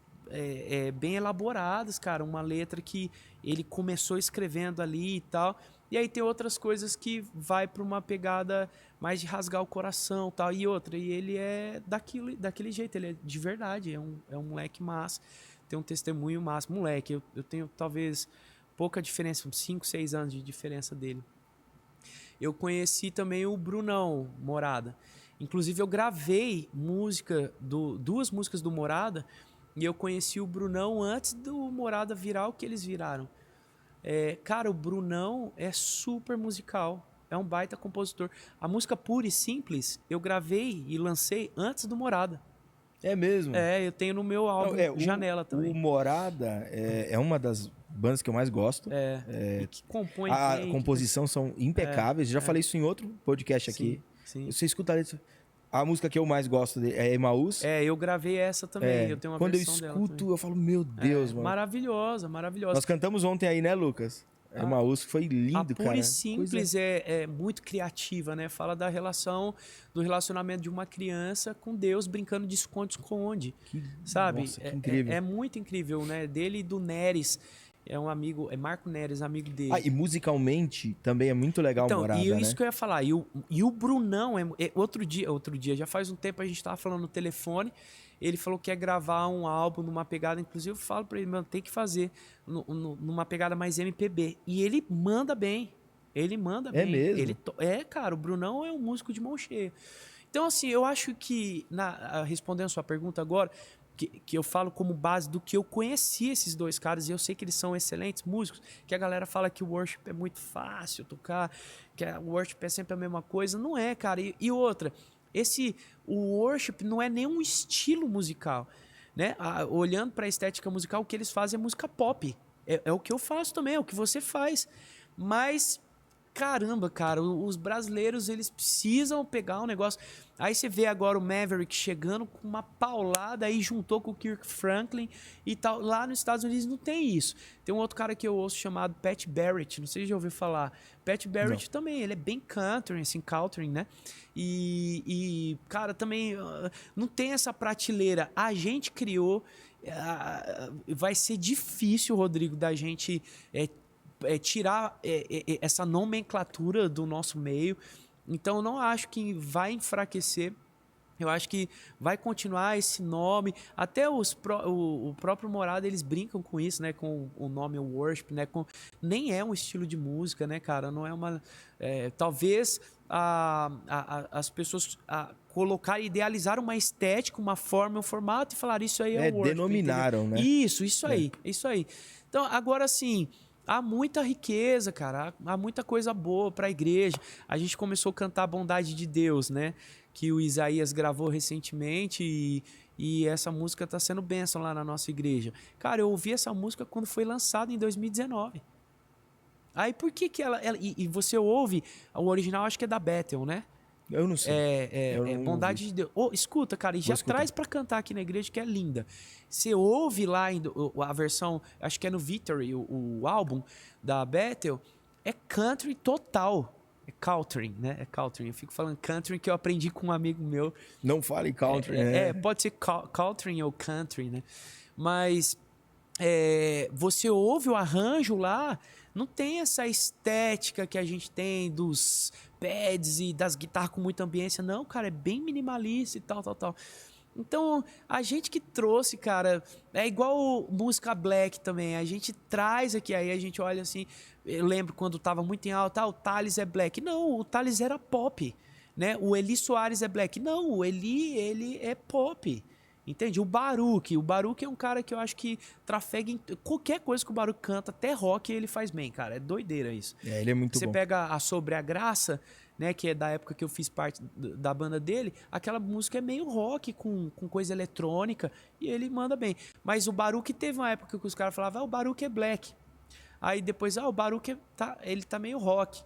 bem elaboradas, cara, uma letra que ele começou escrevendo ali e tal, e aí tem outras coisas que vai para uma pegada mais de rasgar o coração tal, e ele é daquele jeito, ele é de verdade, é um moleque massa, tem um testemunho massa, moleque, eu tenho talvez pouca diferença, uns 5, 6 anos de diferença dele. Eu conheci também o Brunão Morada, inclusive eu gravei duas músicas do Morada. E eu conheci o Brunão antes do Morada virar o que eles viraram. Cara, o Brunão é super musical. É um baita compositor. A música Pura e Simples, eu gravei e lancei antes do Morada. É mesmo? Eu tenho no meu álbum Janela também. O Morada é uma das bandas que eu mais gosto. E que compõe a bem, composição são impecáveis. Já falei isso em outro podcast aqui. Sim. Você escuta isso. A música que eu mais gosto é Emaús. Eu gravei essa também. Eu tenho uma quando eu versão escuto, eu falo, meu Deus, mano. Maravilhosa. Nós cantamos ontem aí, né, Lucas? Emaús, que foi lindo, cara. A Pura e Simples é muito criativa, né? Fala do relacionamento de uma criança com Deus brincando de esconde-esconde, sabe? Nossa, que incrível. É muito incrível, né? Dele e do Neres. É um amigo, é Marco Neres, amigo dele. E musicalmente também é muito legal o Morada, né? Isso que eu ia falar. E o Brunão, outro dia, já faz um tempo a gente tava falando no telefone, ele falou que ia gravar um álbum numa pegada, inclusive eu falo pra ele, mano, tem que fazer numa pegada mais MPB. E ele manda bem. Ele manda bem. É mesmo? Cara, o Brunão é um músico de mão cheia. Então, assim, eu acho que, respondendo a sua pergunta agora, que eu falo como base do que eu conheci esses dois caras, e eu sei que eles são excelentes músicos, que a galera fala que o worship é muito fácil tocar, que o worship é sempre a mesma coisa. Não é, cara. E outra, o worship não é nenhum estilo musical, né? Olhando para a estética musical, o que eles fazem é música pop. É o que eu faço também, é o que você faz. Mas, caramba, cara, os brasileiros, eles precisam pegar um negócio. Aí você vê agora o Maverick chegando com uma paulada, aí juntou com o Kirk Franklin e tal. Lá nos Estados Unidos não tem isso. Tem um outro cara que eu ouço chamado Pat Barrett, não sei se já ouviu falar. Pat Barrett também, ele é bem country, assim, country, né? E cara, também não tem essa prateleira. A gente criou, vai ser difícil, Rodrigo, da gente tirar essa nomenclatura do nosso meio. Então, eu não acho que vai enfraquecer. Eu acho que vai continuar esse nome. Até o próprio Morada, eles brincam com isso, né? Com o nome worship, né? Nem é um estilo de música, né, cara? Não é uma... talvez as pessoas colocarem, idealizaram uma estética, uma forma, um formato e falaram isso aí é o worship. Denominaram, entendeu? né? Isso aí. Então, agora sim... Há muita riqueza, cara. Há muita coisa boa para a igreja. A gente começou a cantar a Bondade de Deus, né? Que o Isaías gravou recentemente e essa música está sendo bênção lá na nossa igreja. Cara, eu ouvi essa música quando foi lançada em 2019. Aí por que ela... E você ouve, o original acho que é da Bethel, né? Eu não sei. Bondade de Deus. Escuta, cara, e já traz pra cantar aqui na igreja, que é linda. Você ouve lá a versão, acho que é no Victory, o álbum da Bethel, é country total. É country, né? É country. Eu fico falando country que eu aprendi com um amigo meu. Não fale country, pode ser country ou country, né? Mas você ouve o arranjo lá, não tem essa estética que a gente tem dos pads e das guitarras com muita ambiência. Não, cara, é bem minimalista e tal. Então, a gente que trouxe, cara, é igual música black também. A gente traz aqui, aí a gente olha assim, eu lembro quando tava muito em alta, o Thales é black. Não, o Thales era pop, né? O Eli Soares é black. Não, o Eli, ele é pop. Entende? O Baruch é um cara que eu acho que trafega em qualquer coisa que o Baruch canta, até rock ele faz bem, cara. É doideira isso. Ele é muito bom. Você pega a Sobre a Graça, né, que é da época que eu fiz parte da banda dele, aquela música é meio rock, com coisa eletrônica, e ele manda bem. Mas o Baruch teve uma época que os caras falavam, o Baruch é black. Aí depois, o Baruch ele tá meio rock.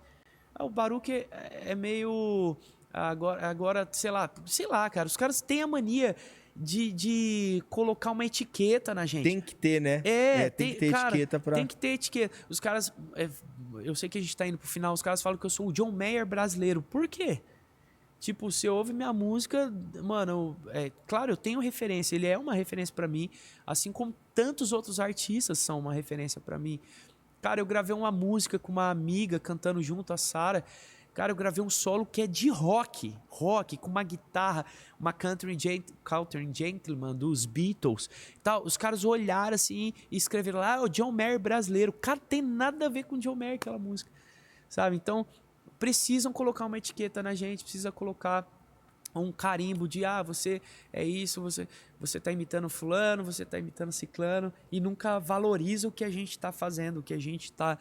O Baruch é meio... Agora, sei lá, cara, os caras têm a mania de colocar uma etiqueta na gente. Tem que ter, né? Tem que ter etiqueta pra... Tem que ter etiqueta. Os caras... eu sei que a gente tá indo pro final, os caras falam que eu sou o John Mayer brasileiro. Por quê? Tipo, você ouve minha música, mano, claro, eu tenho referência, ele é uma referência pra mim, assim como tantos outros artistas são uma referência pra mim. Cara, eu gravei uma música com uma amiga cantando junto, a Sara. Cara, eu gravei um solo que é de rock, com uma guitarra, uma country gentleman dos Beatles. Tal. Os caras olharam assim e escreveram lá, o John Mayer brasileiro. Cara, tem nada a ver com o John Mayer aquela música, sabe? Então, precisam colocar uma etiqueta na gente, precisa colocar um carimbo de, você é isso, você tá imitando fulano, você tá imitando ciclano, e nunca valoriza o que a gente tá fazendo, o que a gente tá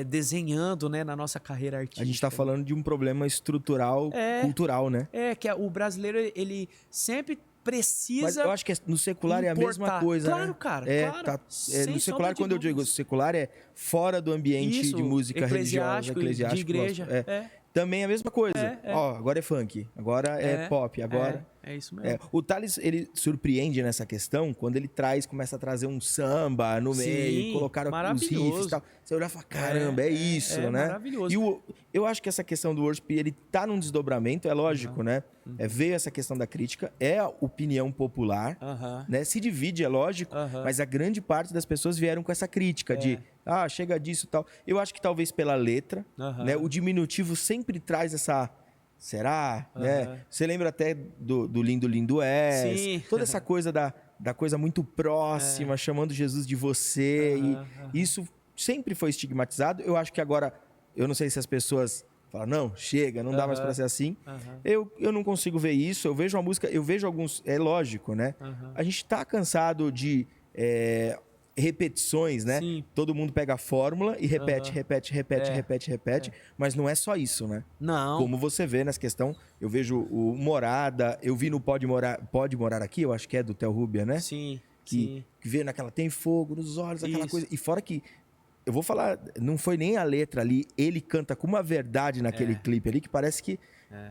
desenhando, né, na nossa carreira artística. A gente tá falando de um problema estrutural, cultural, né? Que o brasileiro, ele sempre precisa... Mas eu acho que no secular é a mesma coisa, claro, né? Cara, claro. No secular, quando eu digo secular, é fora do ambiente de música religiosa, eclesiástica. De igreja. Também é a mesma coisa. Agora é funk, agora é pop, agora... É isso mesmo. O Thales, ele surpreende nessa questão quando ele começa a trazer um samba no meio, colocar os riffs e tal. Você olha e fala, caramba, é isso, né? Maravilhoso. E eu acho que essa questão do worship, ele tá num desdobramento, é lógico, né? Veio essa questão da crítica, é a opinião popular, né? Se divide, é lógico, mas a grande parte das pessoas vieram com essa crítica de, chega disso e tal. Eu acho que talvez pela letra, né? O diminutivo sempre traz essa... Será? Né? Você lembra até do Lindo Lindo És? Sim. Toda essa coisa da coisa muito próxima, chamando Jesus de você. E isso sempre foi estigmatizado. Eu acho que agora, eu não sei se as pessoas Fala, não, chega, não dá mais pra ser assim. Eu não consigo ver isso. Eu vejo uma música, eu vejo alguns... É lógico, né? A gente tá cansado de repetições, né? Sim. Todo mundo pega a fórmula e repete, repete. Mas não é só isso, né? Não. Como você vê nessa questão, eu vejo o Morada, eu vi no Pode Morar Aqui, eu acho que é do Theo Rubia, né? Sim, que veio naquela, tem fogo nos olhos, aquela Isso. coisa. E fora que, eu vou falar, não foi nem a letra ali, ele canta com uma verdade naquele clipe ali, que parece que,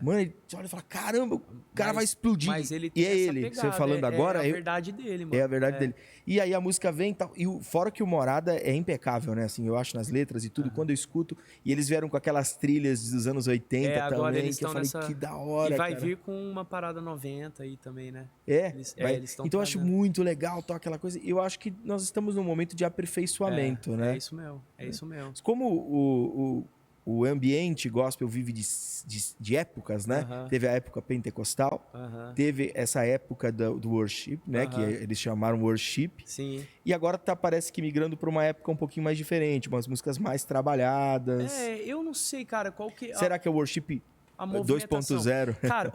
mano, ele olha e fala, caramba, o cara vai explodir. Mas ele tem e é essa ele, pegada, você falando agora... É a verdade dele, mano. É a verdade dele. E aí a música vem e tal. E fora que o Morada é impecável, né? Assim, eu acho nas letras e tudo. Quando eu escuto. E eles vieram com aquelas trilhas dos anos 80 agora também. eles Que eu falei, nessa... que da hora, E vai cara. vir com uma parada 90 aí também, né? Eles estão então eu acho muito legal tal, aquela coisa. Eu acho que nós estamos num momento de aperfeiçoamento, né? É isso mesmo. É isso mesmo. Como o ambiente gospel vive de épocas, né? Teve a época pentecostal, teve essa época do worship, né? Que eles chamaram worship. Sim. E agora parece que migrando para uma época um pouquinho mais diferente, umas músicas mais trabalhadas. Eu não sei, cara, qual que... Será que é o worship 2.0? Cara,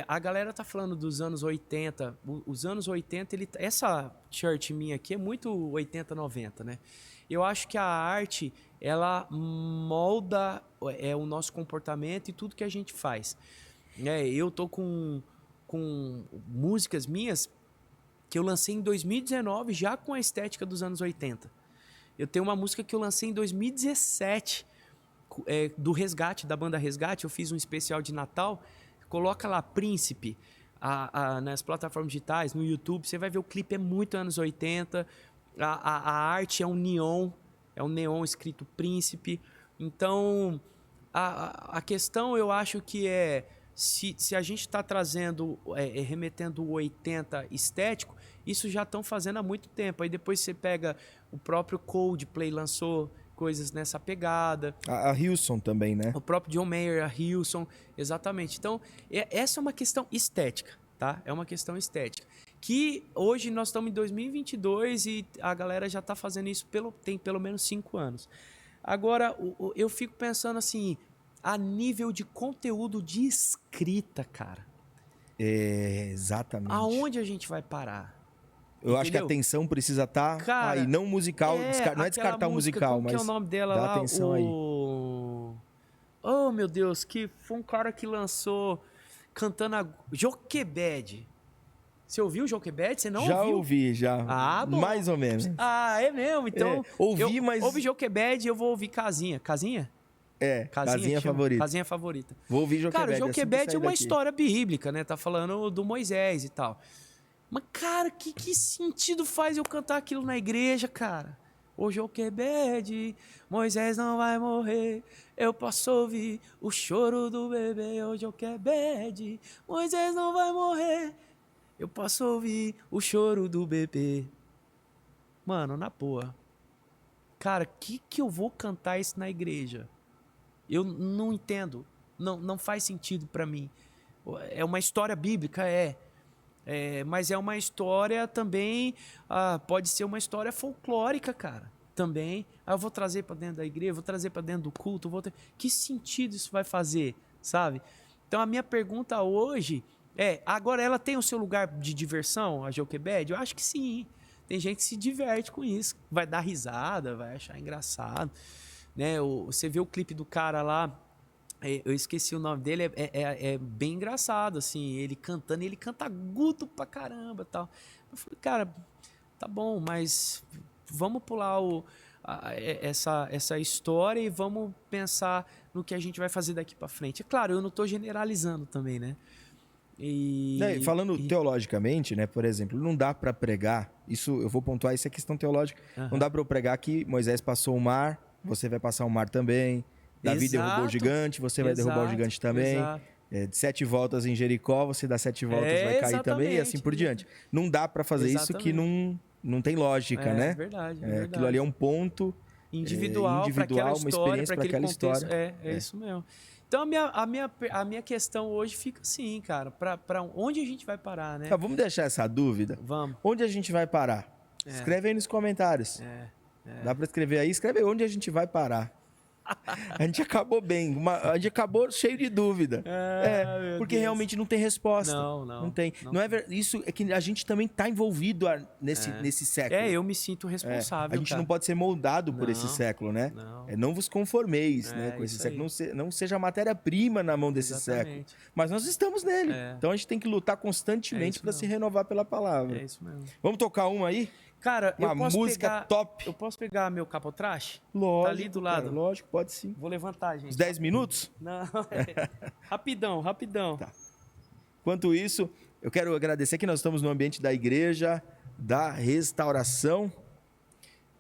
a galera tá falando dos anos 80. Os anos 80, essa shirt minha aqui é muito 80, 90, né? Eu acho que a arte, ela molda o nosso comportamento e tudo que a gente faz. Eu tô com músicas minhas que eu lancei em 2019, já com a estética dos anos 80. Eu tenho uma música que eu lancei em 2017, do Resgate, da banda Resgate. Eu fiz um especial de Natal. Coloca lá, Príncipe, nas plataformas digitais, no YouTube. Você vai ver o clipe, é muito anos 80. A arte é um neon escrito Príncipe. Então, a questão eu acho que se a gente está trazendo, remetendo o 80 estético, isso já estão fazendo há muito tempo. Aí depois você pega o próprio Coldplay, lançou coisas nessa pegada. A Hilson também, né? O próprio John Mayer, a Hilson, exatamente. Então, essa é uma questão estética, tá? É uma questão estética. Que hoje nós estamos em 2022 e a galera já está fazendo isso tem pelo menos 5 anos. Agora, eu fico pensando assim, a nível de conteúdo de escrita, cara. Exatamente. Aonde a gente vai parar? Eu acho que a atenção precisa estar aí, não musical, não é descartar o musical, mas que é o nome dela dá lá? atenção aí. Oh, meu Deus, que foi um cara que lançou cantando a Joquebed. Você ouviu o Joquebed? Você não ouviu? Já ouvi, já. Ah, bom. Mais ou menos. Ah, é mesmo? Então, ouvi, mas... Ouve Joquebed e eu vou ouvir Casinha. Casinha? Casinha favorita. Casinha favorita. Vou ouvir Joquebed. Cara, o Joquebed é uma daqui. história bíblica, né? Tá falando do Moisés e tal. Mas, cara, que sentido faz eu cantar aquilo na igreja, cara? Ô Joquebed, Moisés não vai morrer, eu posso ouvir o choro do bebê. Ô Joquebed, Moisés não vai morrer, eu posso ouvir o choro do bebê. Mano, na boa. Cara, que eu vou cantar isso na igreja? Eu não entendo. Não faz sentido pra mim. É uma história bíblica, mas é uma história também... pode ser uma história folclórica, cara. Também. Eu vou trazer pra dentro da igreja, vou trazer pra dentro do culto. Que sentido isso vai fazer, sabe? Então, a minha pergunta hoje agora ela tem o seu lugar de diversão, a Joquebed? Eu acho que sim. Tem gente que se diverte com isso. Vai dar risada, vai achar engraçado. Né? Você vê o clipe do cara lá, eu esqueci o nome dele, é bem engraçado, assim, ele cantando, ele canta agudo pra caramba e tal. Eu falei, cara, tá bom, mas vamos pular essa história e vamos pensar no que a gente vai fazer daqui pra frente. É claro, eu não tô generalizando também, né? Falando teologicamente, né, por exemplo, não dá para pregar, isso eu vou pontuar, isso é questão teológica, não dá para eu pregar que Moisés passou o mar, você vai passar o mar também, Davi derrubou o gigante, você vai derrubar o gigante também, de 7 voltas em Jericó, você dá 7 voltas, vai cair também, e assim por diante. Não dá para fazer isso que não tem lógica, né? É verdade. Aquilo ali é um ponto individual para aquela uma história, experiência para aquela contexto. história. Isso mesmo. Então, a minha questão hoje fica assim, cara, para onde a gente vai parar, né? Vamos deixar essa dúvida? Vamos. Onde a gente vai parar? Escreve aí nos comentários. Dá para escrever aí? Escreve aí onde a gente vai parar. A gente acabou bem, a gente acabou cheio de dúvida. Porque Deus. realmente não tem resposta. Não tem. Não é isso é que a gente também está envolvido nesse século. Eu me sinto responsável. A gente cara. não pode ser moldado por esse século, né? Não vos conformeis, né, com esse século. Não seja matéria-prima na mão desse século. Mas nós estamos nele. Então a gente tem que lutar constantemente para se renovar pela palavra. É isso mesmo. Vamos tocar uma aí? Cara, Uma música top. Eu posso pegar meu capotraste? Lógico. Tá ali do lado? Cara, lógico, pode sim. Vou levantar, gente. Uns 10 minutos? Não, rapidão. Tá. Enquanto isso, eu quero agradecer que nós estamos no ambiente da Igreja da Restauração.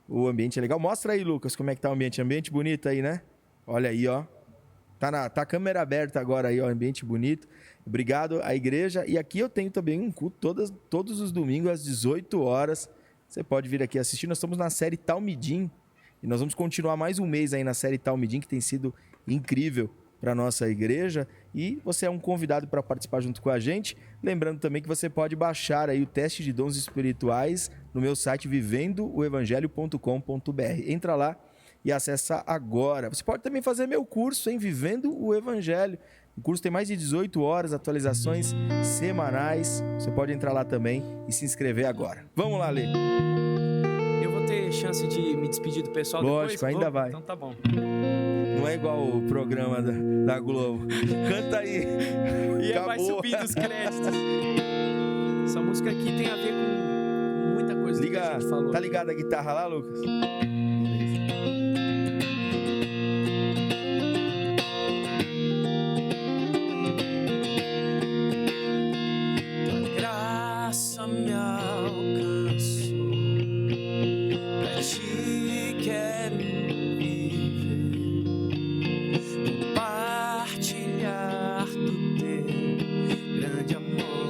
O ambiente é legal. Mostra aí, Lucas, como é que tá o ambiente. Ambiente bonito aí, né? Olha aí, ó. Tá a câmera aberta agora aí, ó. Ambiente bonito. Obrigado à igreja. E aqui eu tenho também um culto todos os domingos às 18 horas. Você pode vir aqui assistir. Nós estamos na série Talmidim. E nós vamos continuar mais um mês aí na série Talmidim, que tem sido incrível para a nossa igreja. E você é um convidado para participar junto com a gente. Lembrando também que você pode baixar aí o teste de dons espirituais no meu site vivendoevangelho.com.br. Entra lá e acessa agora. Você pode também fazer meu curso em Vivendo o Evangelho. O curso tem mais de 18 horas, atualizações semanais. Você pode entrar lá também e se inscrever agora. Vamos lá, Lê. Eu vou ter chance de me despedir do pessoal Lógico, depois? ainda vai. Então tá bom. Não é igual o programa da Globo. Canta aí. E vai subindo os créditos. Essa música aqui tem a ver com muita coisa que a gente falou. Tá ligado a guitarra lá, Lucas? Me alcançou, pra ti quero viver, compartilhar do teu grande amor.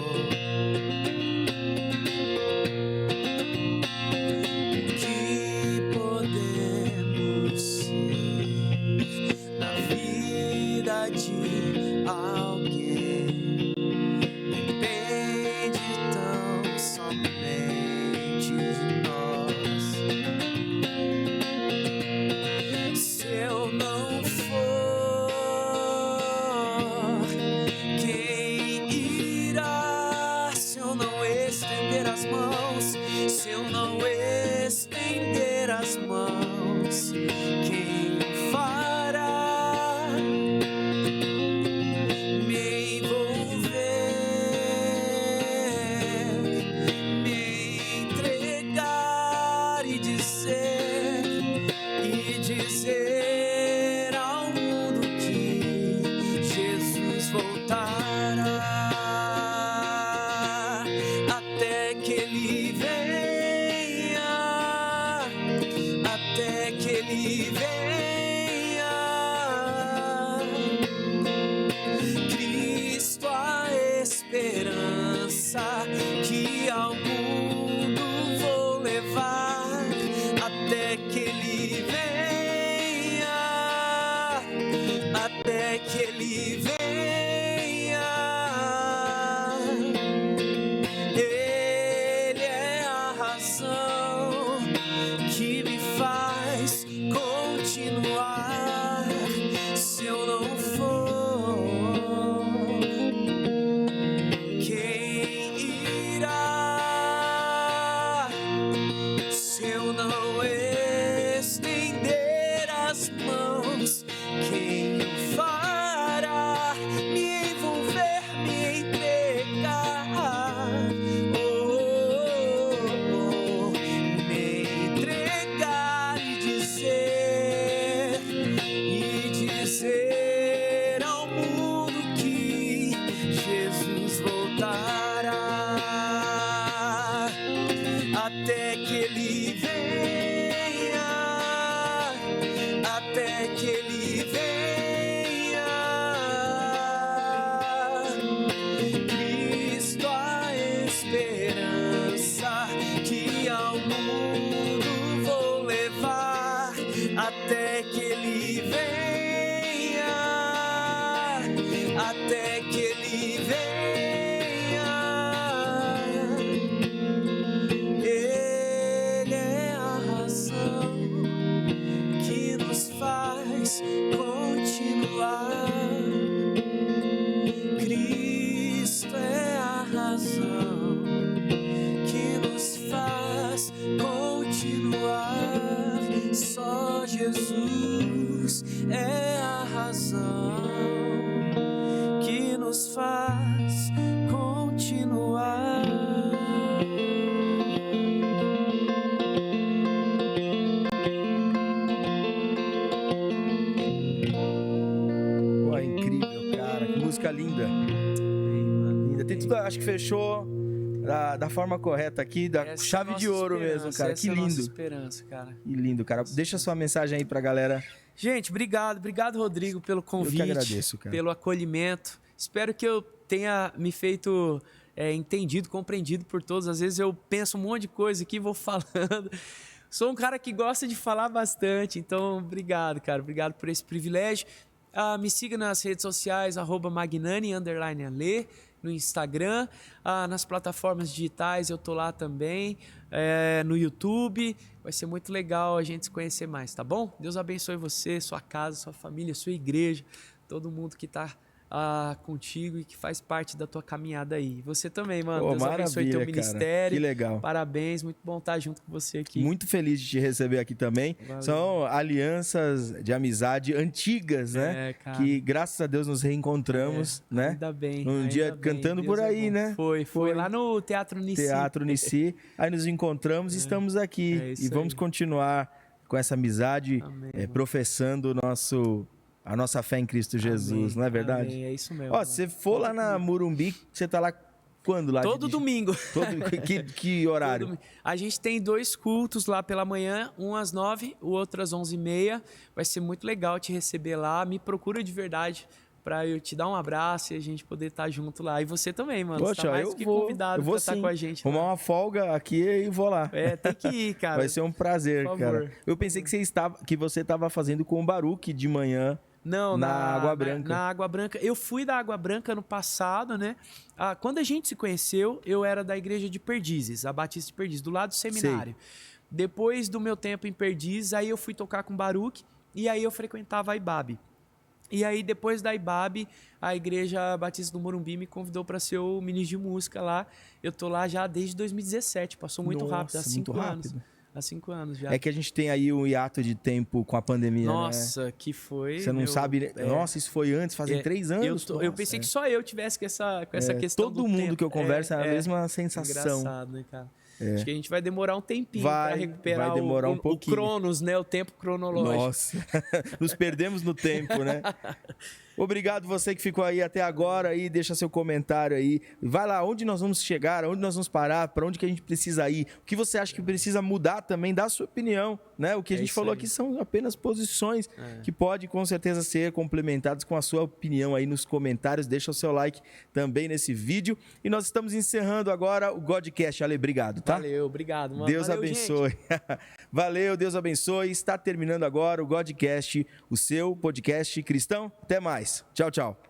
O que podemos ser na vida de alguém depende somente de nós. Se eu não for, quem irá? Se eu não estender as mãos, se eu não estender as mãos, quem fará? Me envolver, dizer ao mundo que Jesus voltará, até que Ele venha, até que Ele venha. Cristo, a esperança que ao mundo vou levar, até que Ele venha, até que Ele venha. Ele é a razão que me faz continuar. continuar. Só Jesus é a razão que nos faz continuar. Pô, é incrível, cara. Que música linda. Linda. Tem tudo, acho que fechou da forma correta aqui, da Essa chave é a de nossa ouro esperança, mesmo, cara. essa Que é a nossa lindo. esperança, cara. Que lindo, cara. Deixa sua mensagem aí pra galera. Gente, obrigado, Rodrigo, pelo convite, agradeço, cara. pelo acolhimento. Espero que eu tenha me feito entendido, compreendido por todos. Às vezes eu penso um monte de coisa aqui, vou falando. Sou um cara que gosta de falar bastante, então obrigado, cara. Obrigado por esse privilégio. Me siga nas redes sociais, @Magnani_Ale, no Instagram, nas plataformas digitais eu tô lá também, no YouTube. Vai ser muito legal a gente se conhecer mais, tá bom? Deus abençoe você, sua casa, sua família, sua igreja, todo mundo que tá contigo e que faz parte da tua caminhada aí. Você também, mano. Pô, Deus abençoe teu maravilha, ministério. Que legal. Parabéns, muito bom estar junto com você aqui. Muito feliz de te receber aqui também. Valeu. São alianças de amizade antigas, né? Cara. Que graças a Deus nos reencontramos, né? Ainda bem. Um ainda dia bem. cantando Deus por aí, bom. né? Foi lá no Teatro Nici. Teatro Nici. Aí nos encontramos e estamos aqui. É isso E vamos aí. continuar com essa amizade, Amém, professando a nossa fé em Cristo Jesus, Amém, não é verdade? amém, é isso mesmo. Ó, se você for lá na Murumbi, você tá lá quando? Lá Todo domingo. Que horário? Todo domingo. A gente tem 2 cultos lá pela manhã, um às 9, o outro às 11h30. Vai ser muito legal te receber lá. Me procura de verdade pra eu te dar um abraço e a gente poder estar junto lá. E você também, mano. Poxa, você tá mais eu que vou, convidado eu vou pra estar sim. com a gente. Arrumar lá. uma folga aqui e vou lá. Tem que ir, cara. Vai ser um prazer, Por cara. favor. Eu pensei que você estava fazendo com o Baruque de manhã. Não, na Água Branca. Na Água Branca. Eu fui da Água Branca no passado, né? Quando a gente se conheceu, eu era da igreja de Perdizes, a Batista de Perdizes, do lado do seminário. Depois do meu tempo em Perdizes, aí eu fui tocar com Baruque e aí eu frequentava a Ibabe. E aí, depois da Ibabe, a Igreja Batista do Morumbi me convidou para ser o ministro de música lá. Eu tô lá já desde 2017, passou muito rápido, há 5 anos. Há 5 anos já. É que a gente tem aí um hiato de tempo com a pandemia, Nossa, né? que foi... Você não sabe... Nossa, isso foi antes, fazem 3 anos. Eu pensei que só eu tivesse com essa questão todo do mundo tempo. que eu converso é a mesma sensação. Engraçado, né, cara? Acho que a gente vai demorar um tempinho para recuperar vai demorar um o pouquinho. Cronos, né? O tempo cronológico. Nossa, nos perdemos no tempo, né? Obrigado você que ficou aí até agora e deixa seu comentário aí. Vai lá, onde nós vamos chegar, onde nós vamos parar, para onde que a gente precisa ir. O que você acha que precisa mudar também, dá a sua opinião, né? O que a gente falou aqui são apenas posições que podem com certeza ser complementadas com a sua opinião aí nos comentários. Deixa o seu like também nesse vídeo. E nós estamos encerrando agora o Godcast. Ale, obrigado, tá? Valeu, obrigado, mano. Deus Valeu, abençoe. Valeu, Deus abençoe. Está terminando agora o Godcast, o seu podcast cristão. Até mais. Tchau, tchau.